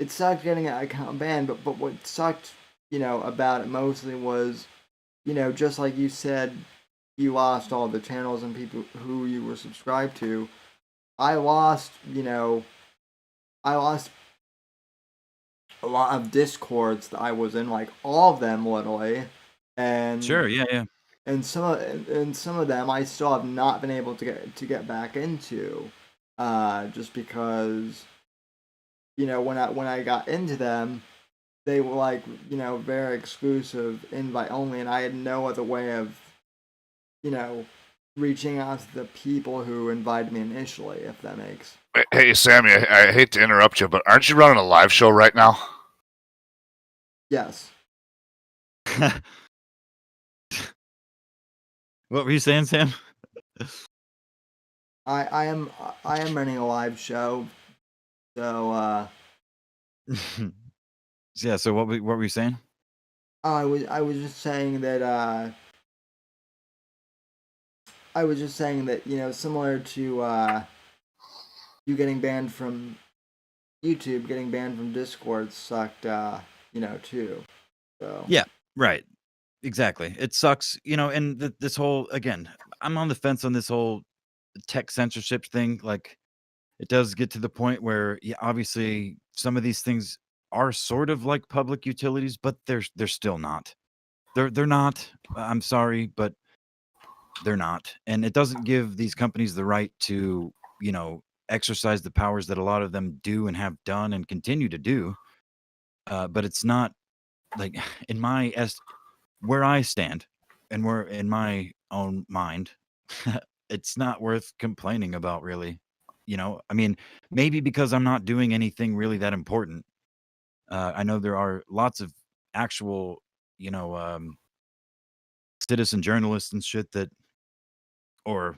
sucked getting an account banned, but what sucked, about it mostly was, just like you said, you lost all the channels and people who you were subscribed to. I lost, I lost a lot of discords that I was in, like all of them literally, and Sure. Yeah. Yeah. some of them I still have not been able to get back into, just because when I got into them, they were like very exclusive, invite only, and I had no other way of you know reaching out to the people who invited me initially, if that makes. Hey, Sammy, I hate to interrupt you, but aren't you running a live show right now? Yes. What were you saying, Sam? I am running a live show, so Yeah. So what were you saying? I was just saying that similar to you getting banned from YouTube, getting banned from Discord sucked, too. So Yeah. Right. Exactly. It sucks. And this whole again, I'm on the fence on this whole tech censorship thing, like it does get to the point where, yeah, obviously some of these things are sort of like public utilities, but they're still not. They're not. I'm sorry, but they're not. And it doesn't give these companies the right to, exercise the powers that a lot of them do and have done and continue to do. But it's not like in where I stand and where in my own mind, it's not worth complaining about, really. I mean, maybe because I'm not doing anything really that important. I know there are lots of actual, you know, um, citizen journalists and shit that, or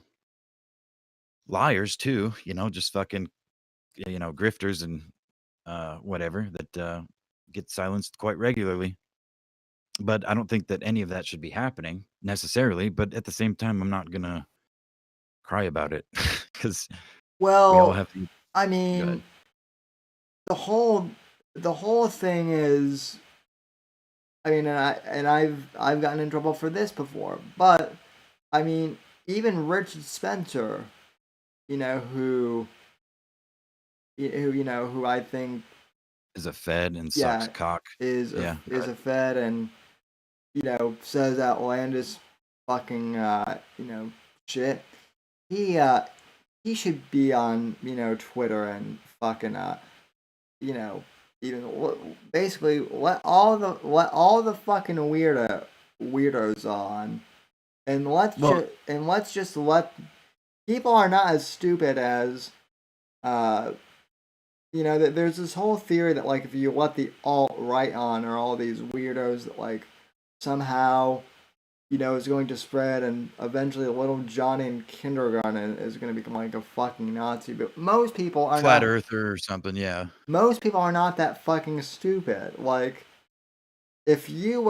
liars too, just fucking, grifters and whatever that get silenced quite regularly. But I don't think that any of that should be happening necessarily. But at the same time, I'm not gonna cry about it because we all Well, have to. I Go ahead. mean, the whole the whole thing is, I mean, I've gotten in trouble for this before, but I mean, even Richard Spencer, you know, who I think, Is a Fed and sucks yeah, cock. Yeah. is a Fed and says outlandish fucking shit. He uh he should be on Twitter and fucking you know basically let all the fucking weirdos on, and Well, let's just let people are not as stupid as uh that there's this whole theory that like if you let the alt right on, or all these weirdos that like somehow is going to spread, and eventually little Johnny in kindergarten is going to become like a fucking Nazi. But flat earther or something. Yeah. most people are not that fucking stupid. Like if you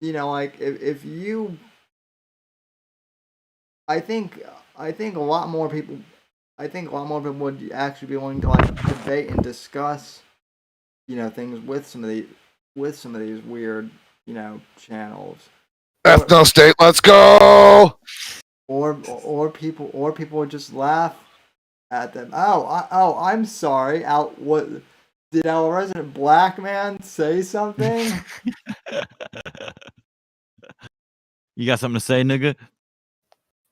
like if you I think I think a lot more people would actually be willing to like debate and discuss things with some of these weird channels, Ethno state, let's go. or people would just laugh at them. I'm sorry. What did our resident black man say something? You got something to say, nigga?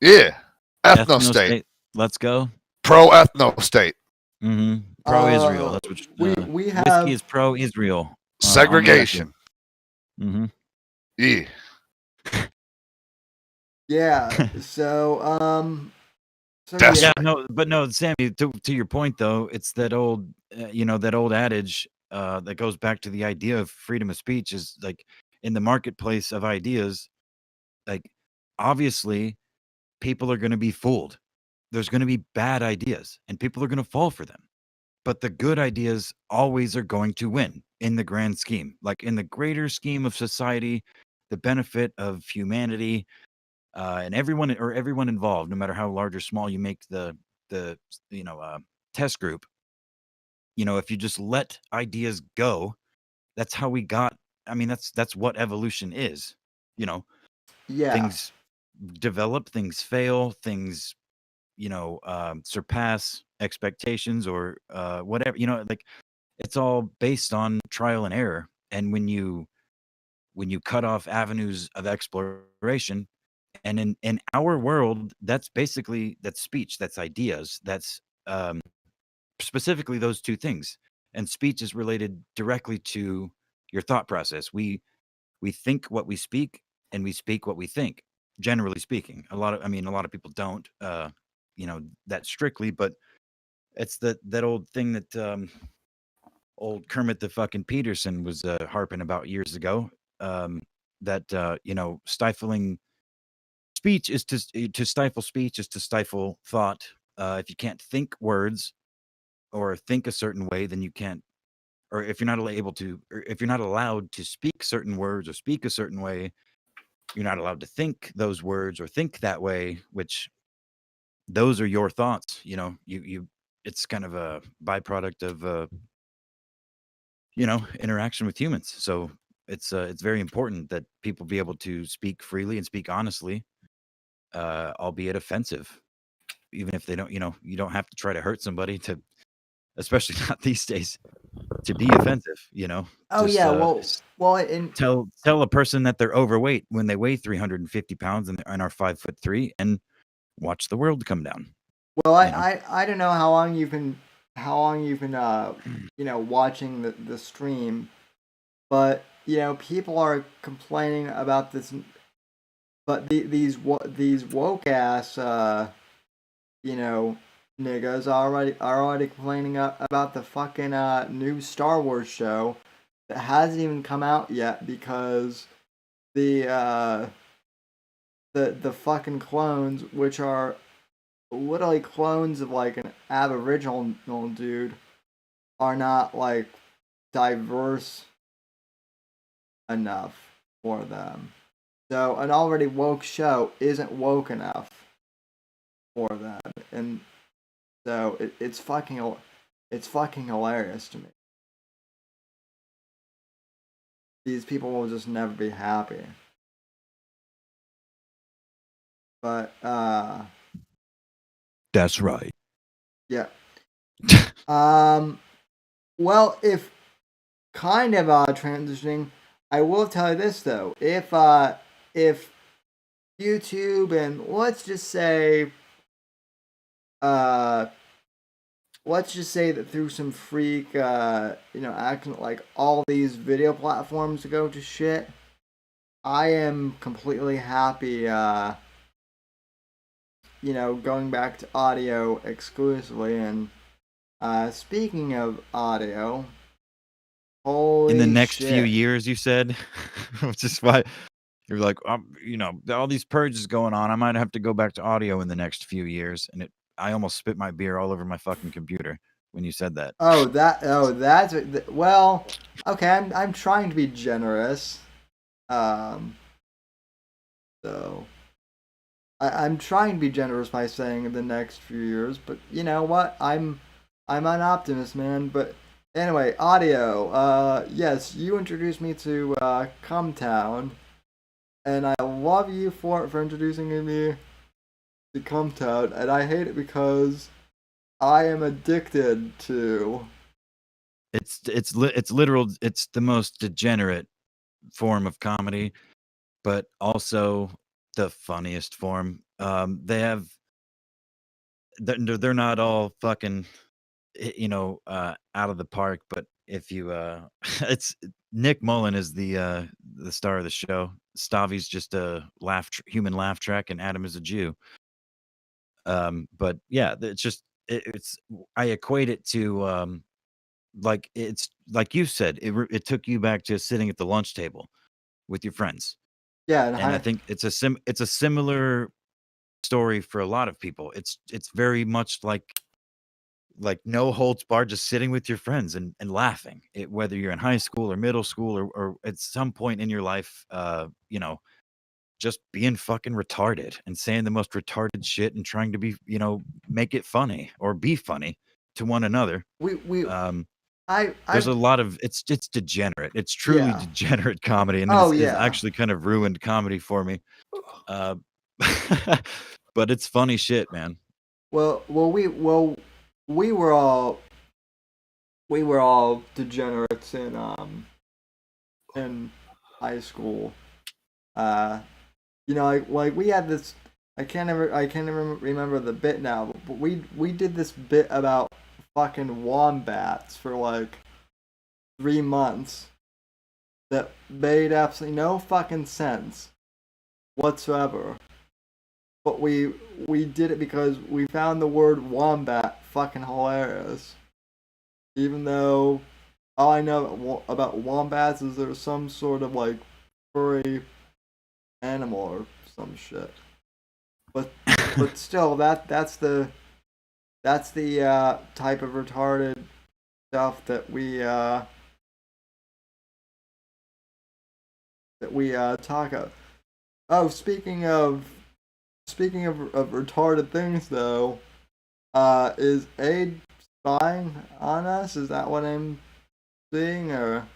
Yeah. Ethno Ethno state. state. Let's go. Pro ethno state. Mm-hmm. Pro Israel. That's what we whiskey have is pro Israel. Segregation. Mm-hmm. Yeah. yeah. So That's Yeah, right. no, Sammy. To your point though, it's that old, that old adage that goes back to the idea of freedom of speech is like in the marketplace of ideas. Like, obviously, people are going to be fooled. There's going to be bad ideas, and people are going to fall for them. But the good ideas always are going to win in the grand scheme, like in the greater scheme of society, the benefit of humanity, and everyone involved, no matter how large or small you make the test group. If you just let ideas go, that's how we got. I mean, that's what evolution is. You know, yeah. things develop, things fail, things surpass expectations or whatever. Like it's all based on trial and error. And when you cut off avenues of exploration, and in our world, that's speech, that's ideas, that's um, specifically those two things. And speech is related directly to your thought process. We think what we speak, and we speak what we think. Generally speaking, a lot of people don't, that strictly, but it's that old thing that old Kermit the fucking Peterson was harping about years ago. That stifling speech is to stifle speech is to stifle thought. If you can't think words or think a certain way, then you can't. Or if you're not able to, or if you're not allowed to speak certain words or speak a certain way, you're not allowed to think those words or think that way. Which those are your thoughts. You. It's kind of a byproduct of interaction with humans. So it's very important that people be able to speak freely and speak honestly. albeit offensive, even if they don't. You don't have to try to hurt somebody to, especially not these days, to be offensive. Oh Just yeah, well, in tell a person that they're overweight when they weigh 350 pounds and are 5'3" and watch the world come down. well, I don't know how long you've been watching the stream, but people are complaining about this, but these woke ass niggas are already complaining about the fucking new Star Wars show that hasn't even come out yet because the fucking clones, which are literally clones of like an aboriginal dude, are not like diverse enough for them. So an already woke show isn't woke enough for them, and so it's fucking hilarious to me. These people will just never be happy. But That's right. yeah. Well, if kind of transitioning, I will tell you this though. If YouTube and let's just say that through some freak acting like all these video platforms go to shit, I am completely happy going back to audio exclusively. And speaking of audio, holy In the next shit. few years, you said, which is why you're like, all these purges going on. I might have to go back to audio in the next few years. And I almost spit my beer all over my fucking computer when you said that. That's well, okay. I'm trying to be generous. So I'm trying to be generous by saying the next few years, but you know what? I'm an optimist, man. But anyway, audio. Yes, you introduced me to Cumtown, and I love you for introducing me to Cumtown, and I hate it because I am addicted to. It's literal. It's the most degenerate form of comedy, but also the funniest form. They're not all fucking out of the park, but if you it's Nick Mullen is the star of the show. Stavi's just a human laugh track, and Adam is a Jew. But yeah, it's just it's I equate it to like it's like you said, it took you back to sitting at the lunch table with your friends. Yeah, And I think it's a similar story for a lot of people. It's very much like no holds barred, just sitting with your friends and laughing. Whether you're in high school or middle school or at some point in your life, just being fucking retarded and saying the most retarded shit and trying to be, make it funny or be funny to one another. There's a lot of it's degenerate. It's truly yeah. degenerate comedy, and is actually kind of ruined comedy for me. But it's funny shit, man. Well, we were all degenerates in high school. Like we had this. I can't even remember the bit now, but we did this bit about fucking wombats for like 3 months that made absolutely no fucking sense whatsoever. But we did it because we found the word wombat fucking hilarious. Even though all I know about wombats is there's some sort of like furry animal or some shit. But still, that's the type of retarded stuff that we talk of. Oh, speaking of retarded things, though, is Aid spying on us? Is that what I'm seeing, or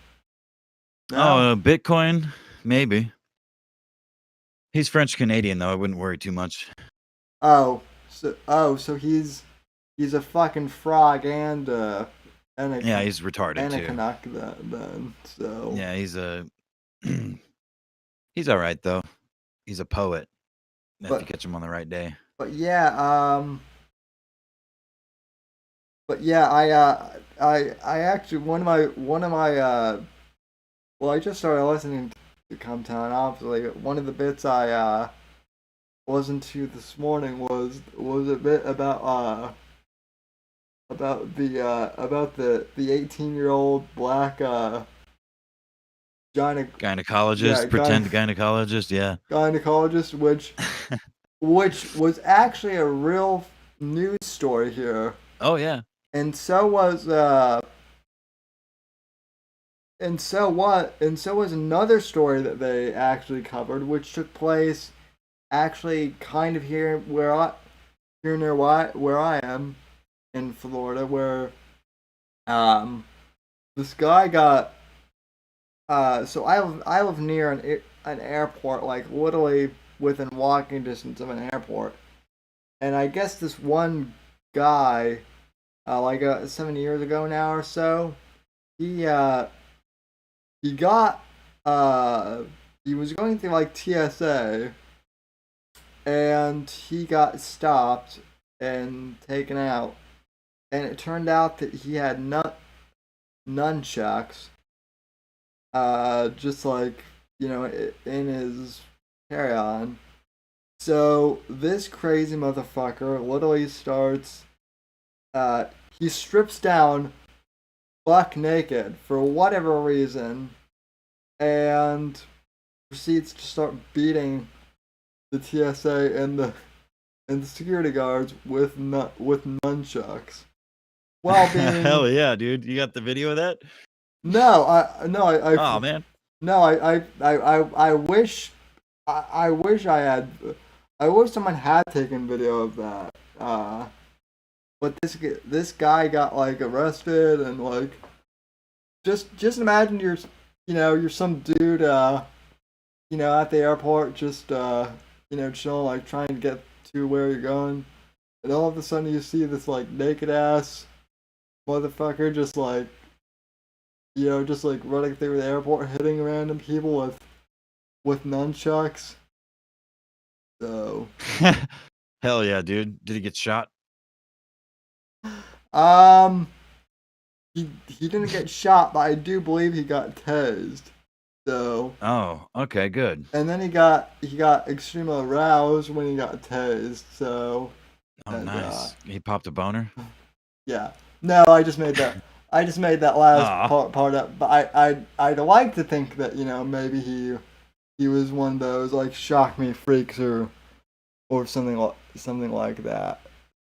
no? Oh, Bitcoin, maybe. He's French Canadian though. I wouldn't worry too much. So he's a fucking frog and a Yeah, he's retarded and a too. Canuck then. So Yeah, he's a he's all right though. He's a poet if you but catch him on the right day. but yeah but yeah I actually one of my well, I just started listening to Come Town. Obviously, one of the bits I listened to this morning was a bit about the 18-year-old black Gynecologist, pretend gynecologist, yeah. gynecologist, which was actually a real news story here, Oh yeah. and so was another story that they actually covered, which took place actually kind of here near where I am in Florida, where this guy got so I live near an airport, like literally within walking distance of an airport, and I guess this one guy, 7 years ago now or so, he he got he was going through like TSA, and he got stopped and taken out, and it turned out that he had nunchucks, just like in his carry-on. So this crazy motherfucker literally starts. He strips down, buck naked for whatever reason, and proceeds to start beating the TSA and the security guards with nunchucks. While being Hell yeah, dude. You got the video of that? no, I Oh man. no, I wish I wish I had. I wish someone had taken video of that. But this guy got like arrested, and like just imagine you're some dude at the airport, just chilling, like trying to get to where you're going, and all of a sudden you see this like naked ass motherfucker just like just like running through the airport, hitting random people with nunchucks. So Hell yeah, dude. Did he get shot? um he didn't get shot, but I do believe he got tased. So Oh, okay, good. and then he got extremely aroused when he got tased. So Oh, and, nice. He popped a boner? yeah. No, I just made that. I just made that last Aw. part up. But I'd like to think that maybe he was one of those like shock me freaks or something like that.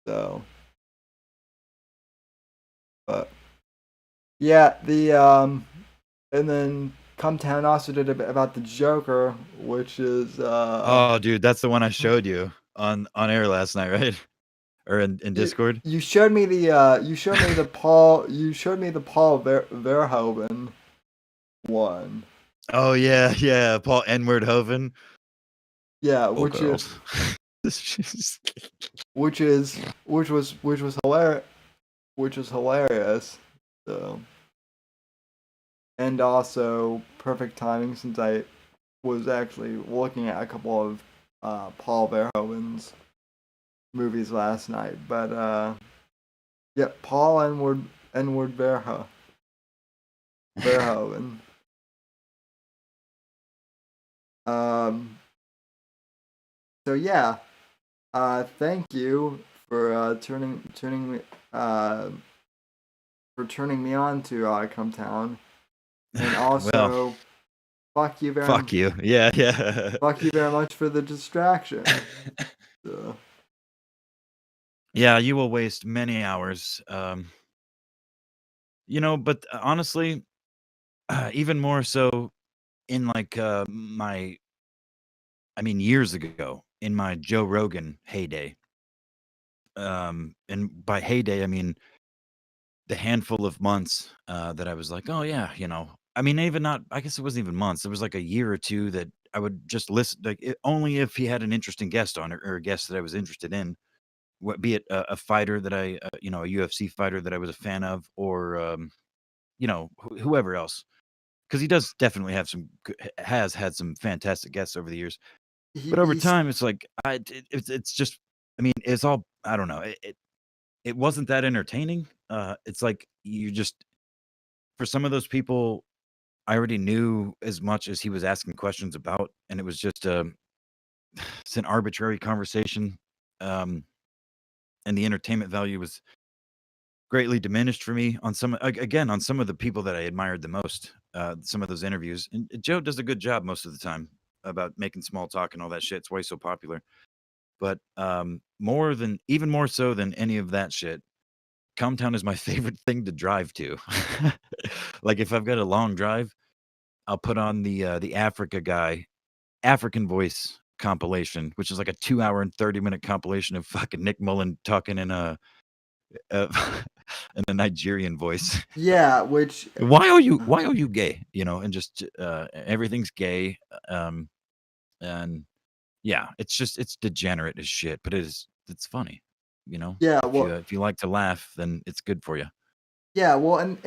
So, but yeah, and then Come Town also did a bit about the Joker, which is Oh, dude, that's the one I showed you on air last night, right? Or in Discord? You showed me the Paul Verhoeven one. Oh yeah, yeah. Paul N-word Hoven. Yeah, Oh, which girls. was hilarious. Which was hilarious. So, and also perfect timing since I was actually looking at a couple of Paul Verhoeven's movies last night. But yeah, Paul N-word Verhoeven. So yeah, thank you for turning me on to Come Town, and also Well, fuck you very fuck you. Yeah, yeah. fuck you very much for the distraction. So, Yeah, you will waste many hours. But honestly, even more so in like years ago in my Joe Rogan heyday. And by heyday, I mean the handful of months that I was like, oh yeah, even not. I guess it wasn't even months. It was like a year or two that I would just listen, like only if he had an interesting guest on, or a guest that I was interested in, be it a fighter that a UFC fighter that I was a fan of, or whoever else, because he does definitely has had some fantastic guests over the years. But over He's time, it's like it's just, I mean, it's all, I don't know. It wasn't that entertaining. It's like you just, for some of those people, I already knew as much as he was asking questions about, and it was just it's an arbitrary conversation, um, and the entertainment value was greatly diminished for me on again, on some of the people that I admired the most. Some of those interviews, and Joe does a good job most of the time about making small talk and all that shit. It's why he's so popular. But even more so than any of that shit, Cometown is my favorite thing to drive to. Like if I've got a long drive, I'll put on the African Voice compilation, which is like a 2 hour and 30-minute compilation of fucking Nick Mullen talking in a in a Nigerian voice. yeah, which Why are you gay? And just everything's gay. And yeah, it's degenerate as shit, but it's funny. yeah, If you like to laugh, then it's good for you. yeah, well, and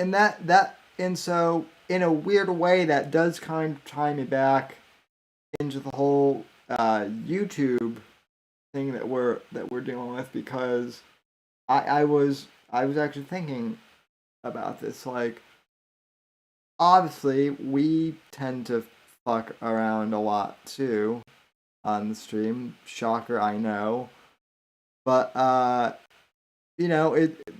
and so in a weird way that does kind of tie me back into the whole YouTube thing that we're dealing with, because I was actually thinking about this. Like, obviously, we tend to fuck around a lot too on the stream. Shocker, I know, but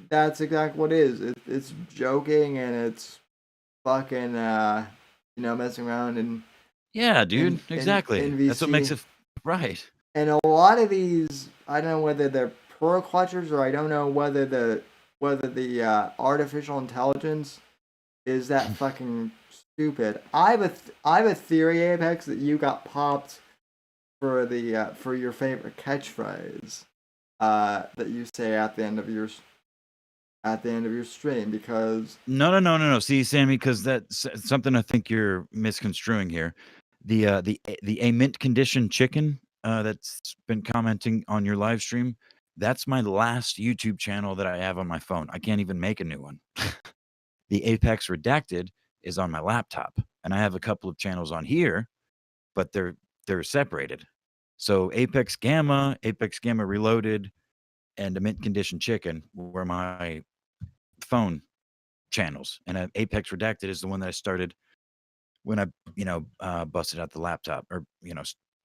that's exactly what it is. It's joking, and it's fucking messing around Yeah, dude, in exactly. That's what makes VC. it right. And a lot of these, I don't know whether they're pearl clutchers, or I don't know whether the artificial intelligence is that fucking stupid. I have a theory, Apex, that you got popped for your favorite catchphrase that you say at the end of your stream, because No. See, Sammy, because that's something I think you're misconstruing here. The a mint condition chicken that's been commenting on your live stream. That's my last YouTube channel that I have on my phone. I can't even make a new one. The Apex Redacted is on my laptop, and I have a couple of channels on here, but they're separated. So Apex Gamma Reloaded, and a mint condition chicken were my phone channels, and Apex Redacted is the one that I started when I, busted out the laptop, or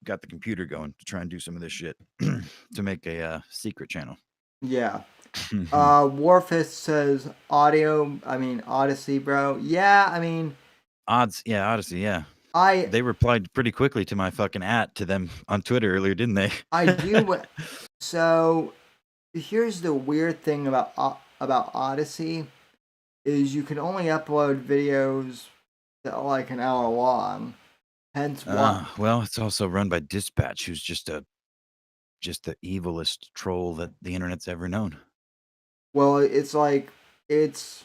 got the computer going to try and do some of this shit to make a secret channel. yeah. Warfist says Odyssey, bro. Yeah, I mean, Odyssey, yeah. I They replied pretty quickly to my fucking to them on Twitter earlier, didn't they? I do. So here's the weird thing about Odyssey is you can only upload videos that are like an hour long. Hence why. Well, it's also run by Dispatch, who's just the evilest troll that the internet's ever known. Well, it's like it's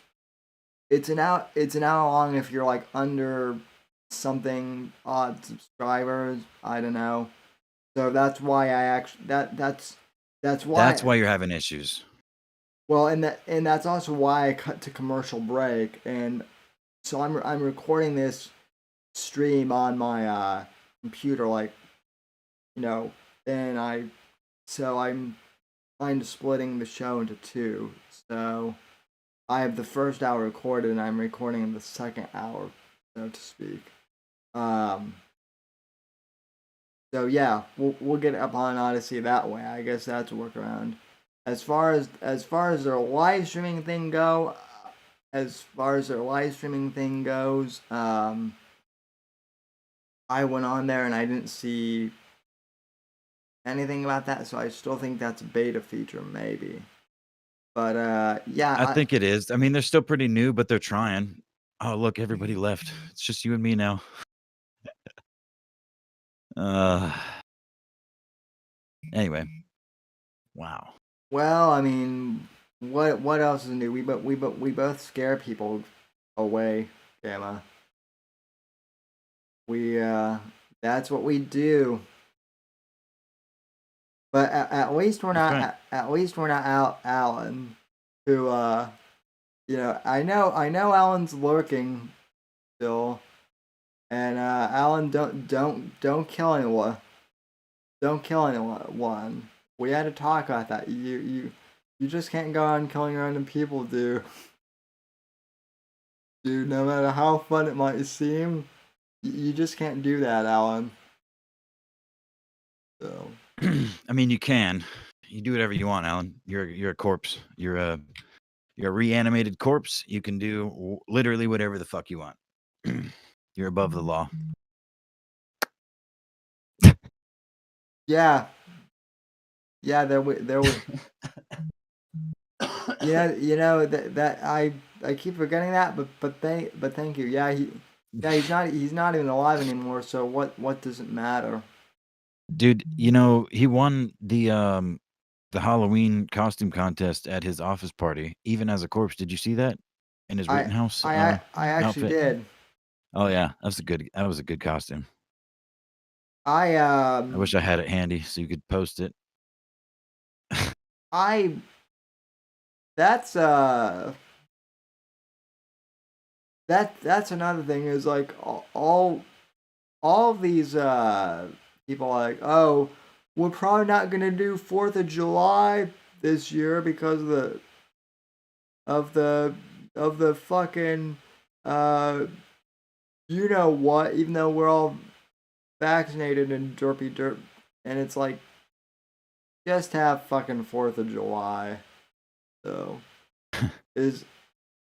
an hour long if you're like under something odd subscribers. I don't know. So that's why I actually that's That's why. why you're having issues. Well, and that's also why I cut to commercial break, and so I'm recording this stream on my computer, like, you know, and I'm kind of splitting the show into two. So I have the first hour recorded, and I'm recording the second hour, so to speak. Um. So yeah, we'll get up on Odyssey that way. I guess that's a workaround. As far as their live streaming thing goes, I went on there and I didn't see anything about that, so I still think that's a beta feature, maybe. But yeah, I think it is. I mean, they're still pretty new, but they're trying. Oh, look, everybody left. It's just you and me now. Anyway. Wow. well, I mean, what else is new? We both scare people away, Gamma. We That's what we do. But at least we're That's not. right. At least we're not out Alan, who I know Alan's lurking still, and Alan don't kill anyone. Don't kill anyone. We had to talk about that. You just can't go on killing random people, dude. Dude, no matter how fun it might seem, you just can't do that, Alan. So I mean, you can. You do whatever you want, Alan. You're a corpse. You're a reanimated corpse. You can do literally whatever the fuck you want. You're above the law. yeah, yeah. There we. That I keep forgetting that, but thank you. Yeah, he's not even alive anymore. So what does it matter? Dude, he won the Halloween costume contest at his office party, even as a corpse. Did you see that? In his I Rittenhouse I actually outfit? did. Oh yeah, that was a good costume. I I wish I had it handy so you could post it. I that's that's another thing is like all of these people are like, oh, we're probably not gonna do 4th of July this year because of the of the fucking uh you know what, even though we're all vaccinated and derpy derp, and it's like just have fucking 4th of July. So is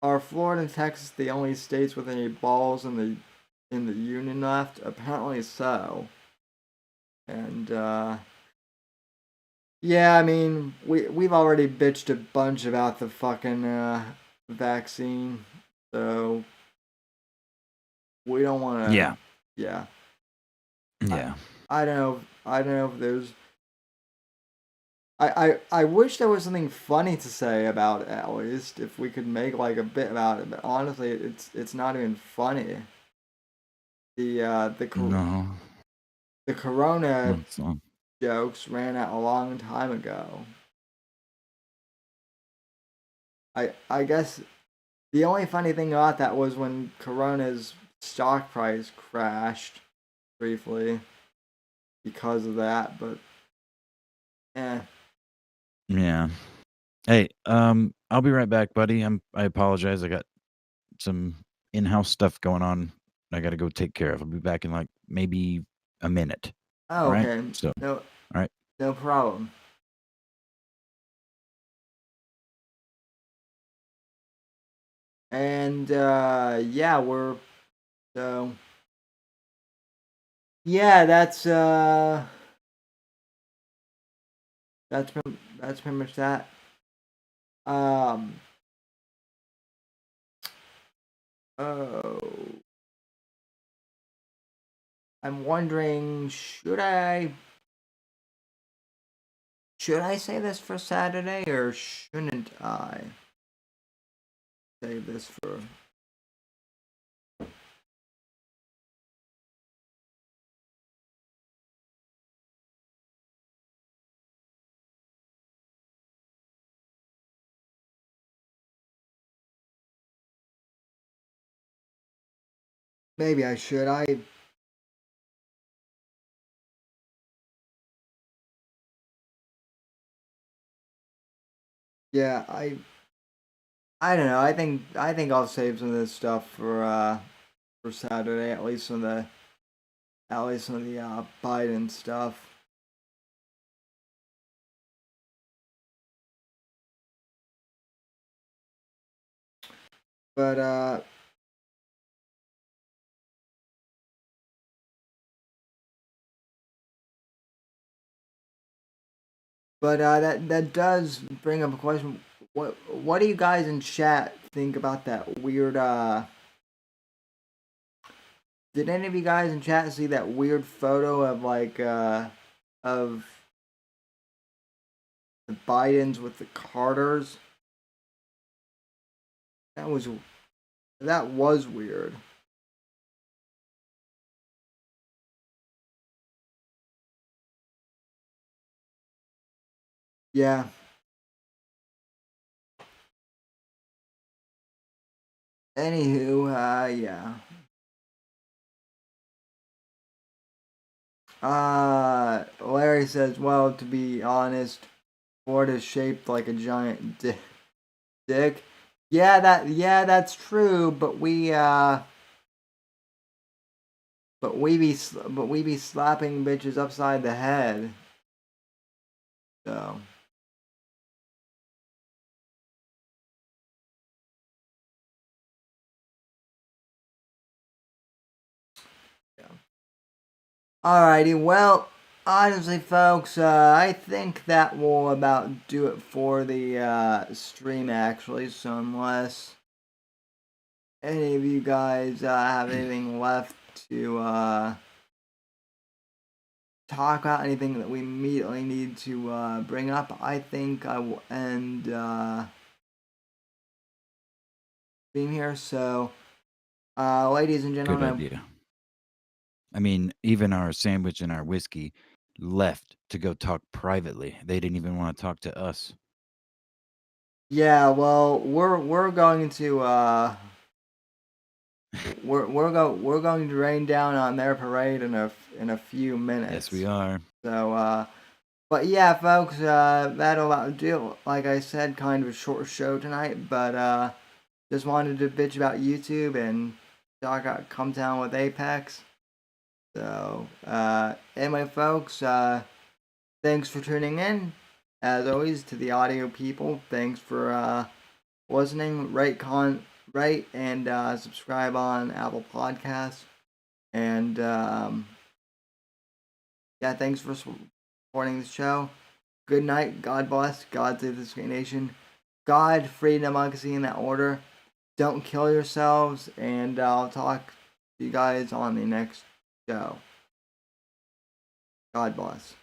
are Florida and Texas the only states with any balls in the union left? Apparently so. And yeah, I mean we've already bitched a bunch about the fucking vaccine, so we don't want to. Yeah. Yeah, I Yeah. I don't know if there's. I wish there was something funny to say about it, at least if we could make like a bit about it, but honestly it's not even funny. The No. the corona No, it's not. jokes ran out a long time ago. I guess the only funny thing about that was when Corona's stock price crashed briefly because of that, but eh. Yeah. Hey, I'll be right back, buddy. I apologize. I got some in-house stuff going on. I got to go take care of. I'll be back in like maybe a minute. Oh, All right? okay. So, No, all right. no problem. And yeah, we're so yeah, that's pretty much that. Um oh, I'm wondering, should I say this for Saturday or shouldn't I save this for? Maybe I should. Yeah, I don't know. I think I'll save some of this stuff for Saturday, at least some of the Biden stuff. But that does bring up a question. What do you guys in chat think about that weird? Did any of you guys in chat see that weird photo of like of the Bidens with the Carters? That was that was weird. Yeah. Anywho, yeah. Larry says, well, to be honest, Ford is shaped like a giant dick. Yeah, that's true, but we be slapping bitches upside the head. So yeah. Alrighty, well, honestly, folks, I think that will about do it for the stream, actually. So unless any of you guys have anything left to talk about, anything that we immediately need to bring up, I think I will end being here. So, ladies and Good gentlemen, idea. I mean, even our sandwich and our whiskey left to go talk privately. They didn't even want to talk to us. yeah, well, we're going to we're going to rain down on their parade in a few minutes. Yes, we are. So but yeah, folks, that'll about do it. Like I said, kind of a short show tonight, but just wanted to bitch about YouTube and talk about Come Down with Apex. So anyway, folks, thanks for tuning in. As always, to the audio people, thanks for listening. Rate and subscribe on Apple Podcasts. And yeah, thanks for supporting the show. Good night. God bless. God save this great nation. God, freedom, democracy in that order. Don't kill yourselves. And I'll talk to you guys on the next show. God bless.